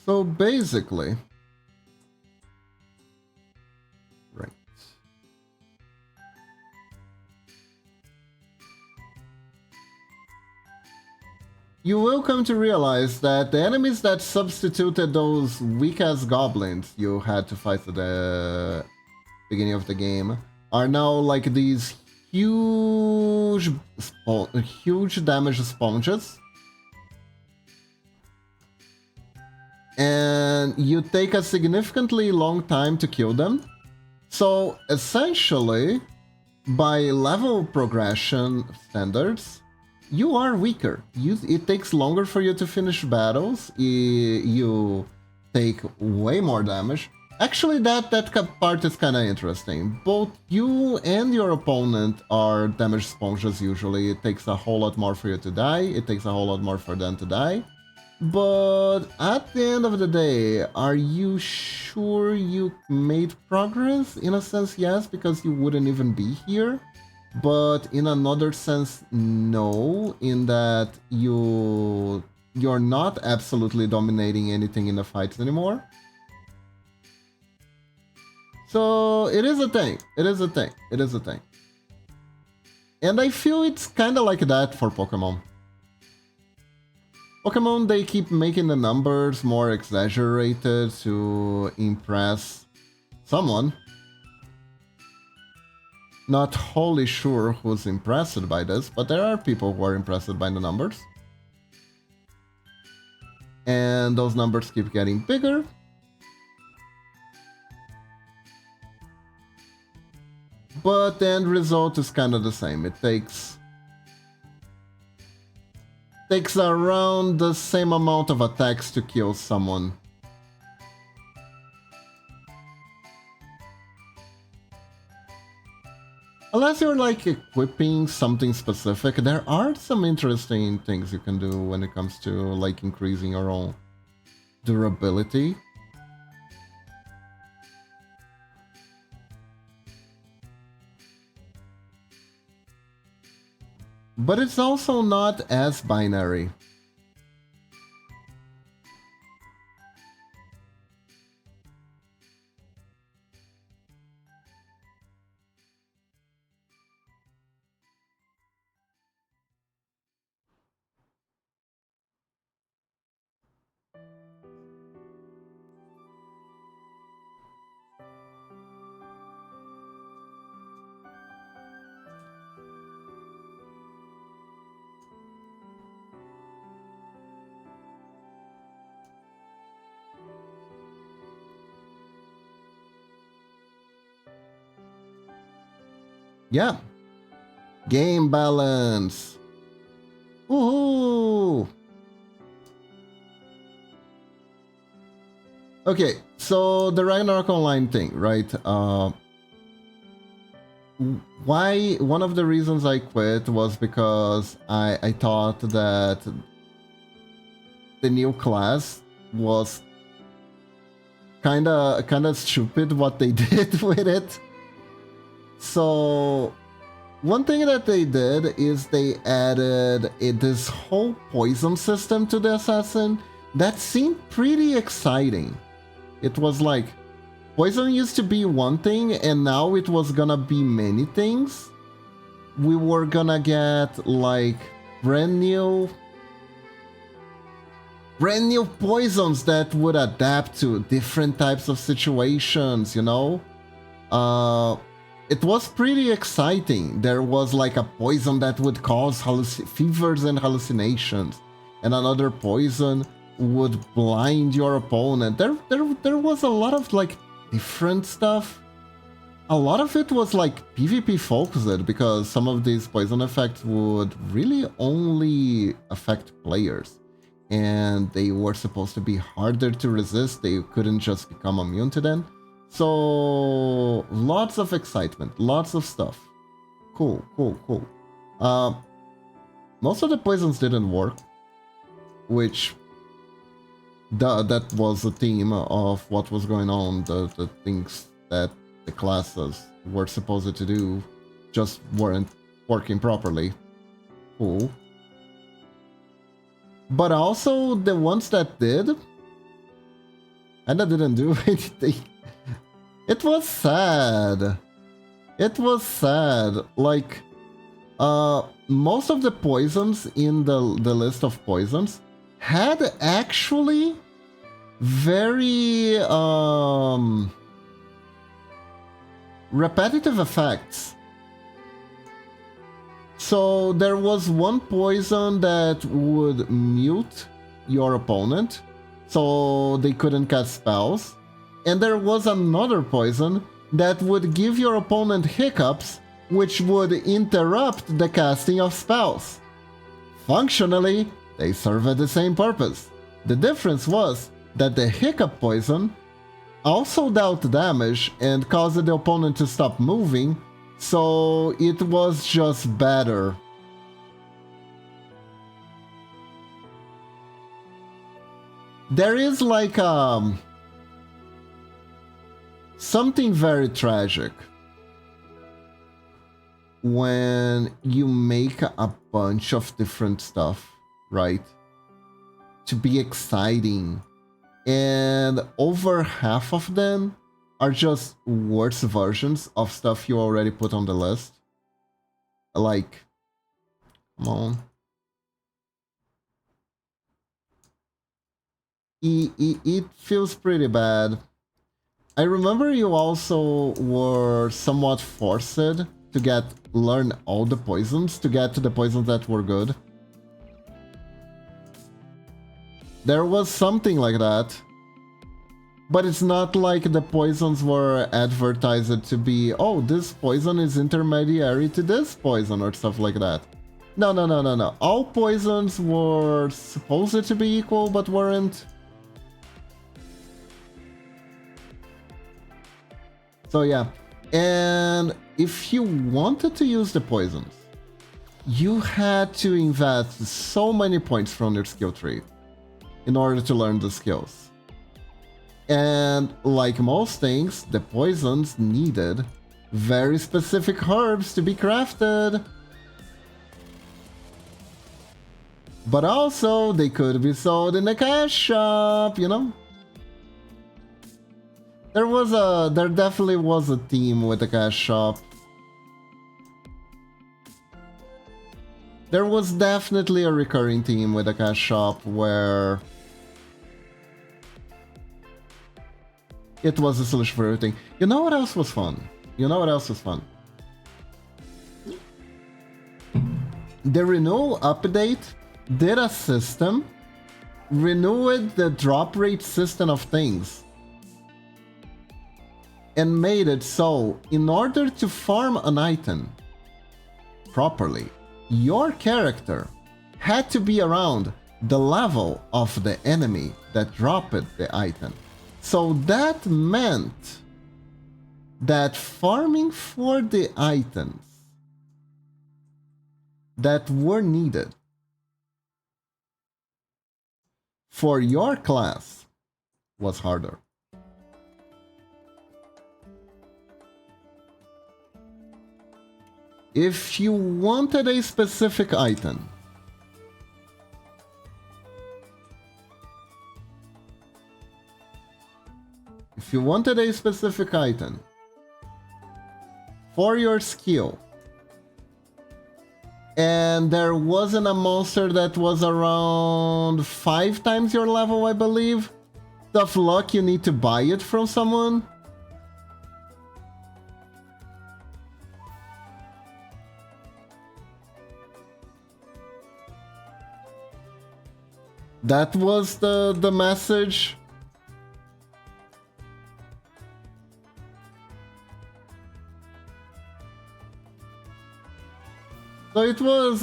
So basically, right. you will come to realize that the enemies that substituted those weak-ass goblins you had to fight at the beginning of the game are now like these huge, huge damage sponges. And you take a significantly long time to kill them. So essentially, by level progression standards, you are weaker. It takes longer for you to finish battles. You take way more damage. Actually, that part is kind of interesting. Both you and your opponent are damage sponges usually. It takes a whole lot more for you to die. It takes a whole lot more for them to die. But at the end of the day, are you sure you made progress? In a sense, yes, because you wouldn't even be here. But in another sense, no, in that you're not absolutely dominating anything in the fights anymore. So it is a thing. It is a thing. It is a thing. And I feel it's kind of like that for Pokemon. Pokemon, they keep making the numbers more exaggerated to impress someone. Not wholly sure who's impressed by this, but there are people who are impressed by the numbers. And those numbers keep getting bigger. But the end result is kind of the same. It takes around the same amount of attacks to kill someone. Unless you're like equipping something specific, there are some interesting things you can do when it comes to like increasing your own durability. But it's also not as binary. Yeah. Game balance. Woohoo! Okay, so the Ragnarok Online thing, right? One of the reasons I quit was because I thought that the new class was kinda stupid what they did with it. So one thing that they did is they added this whole poison system to the assassin that seemed pretty exciting. It was like poison used to be one thing and now it was gonna be many things. We were gonna get like brand new poisons that would adapt to different types of situations, you know? It was pretty exciting. There was like a poison that would cause fevers and hallucinations, and another poison would blind your opponent. There was a lot of like different stuff. A lot of it was like PvP focused because some of these poison effects would really only affect players, and they were supposed to be harder to resist. They couldn't just become immune to them. So lots of excitement, lots of stuff. Cool. Most of the poisons didn't work, which that was the theme of what was going on. The things that the classes were supposed to do just weren't working properly. Cool. But also the ones that did, and that didn't do anything. It was sad. It was sad. Like, Most of the poisons in the list of poisons had actually very repetitive effects. So there was one poison that would mute your opponent, so they couldn't cast spells. And there was another poison that would give your opponent hiccups, which would interrupt the casting of spells. Functionally, they served the same purpose. The difference was that the hiccup poison also dealt damage and caused the opponent to stop moving, so it was just better. There is like something very tragic when you make a bunch of different stuff, right? To be exciting, and over half of them are just worse versions of stuff you already put on the list. Like, come on. It feels pretty bad. I remember you also were somewhat forced to learn all the poisons to get to the poisons that were good. There was something like that. But it's not like the poisons were advertised to be, oh, this poison is intermediary to this poison or stuff like that. No. All poisons were supposed to be equal, but weren't. So yeah, and if you wanted to use the poisons, you had to invest so many points from your skill tree in order to learn the skills. And like most things, the poisons needed very specific herbs to be crafted. But also, they could be sold in the cash shop, you know? There definitely was a theme with the cash shop. There was definitely a recurring theme with the cash shop where it was a solution for everything. You know what else was fun? The renewal update did a system, renewed the drop rate system of things, and made it so in order to farm an item properly, your character had to be around the level of the enemy that dropped the item. So that meant that farming for the items that were needed for your class was harder. If you wanted a specific item, for your skill, and there wasn't a monster that was around 5 times your level, I believe, tough luck, you need to buy it from someone. That was the message. So it was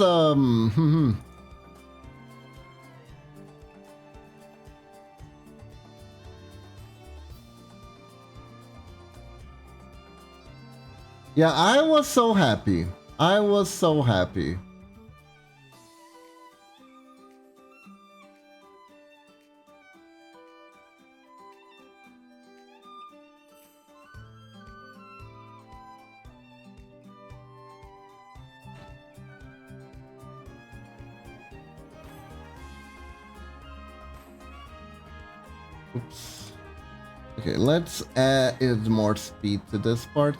yeah, I was so happy. Oops. Okay, let's add more speed to this part.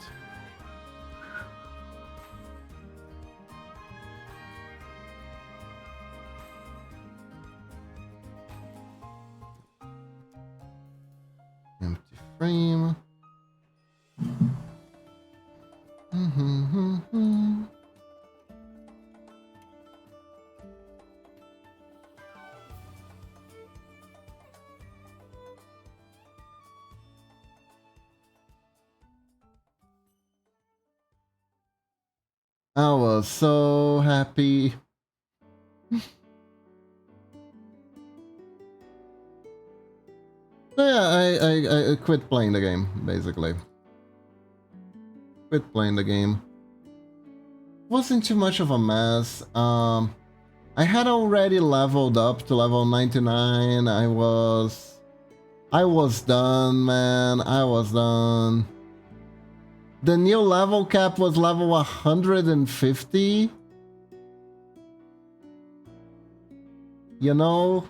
Empty frame. I was so happy. So yeah, I quit playing the game, basically. Quit playing the game. Wasn't too much of a mess. I had already leveled up to level 99. I was done, man. I was done. The new level cap was level 150. You know,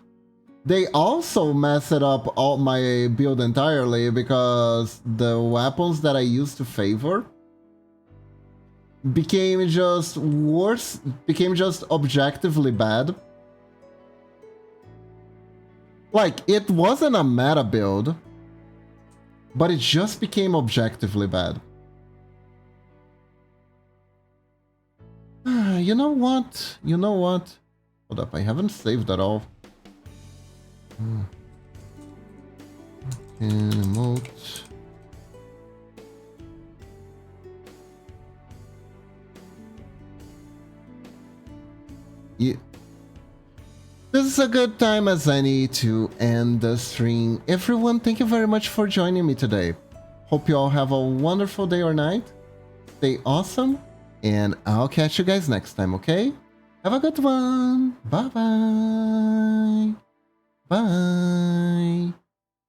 they also messed up all my build entirely because the weapons that I used to favor became just worse, became just objectively bad. Like, it wasn't a meta build, but it just became objectively bad. You know what? You know what? Hold up, I haven't saved at all. Emote. Yeah. This is a good time as any to end the stream. Everyone, thank you very much for joining me today. Hope you all have a wonderful day or night. Stay awesome, and I'll catch you guys next time, okay? Have a good one. Bye-bye. Bye.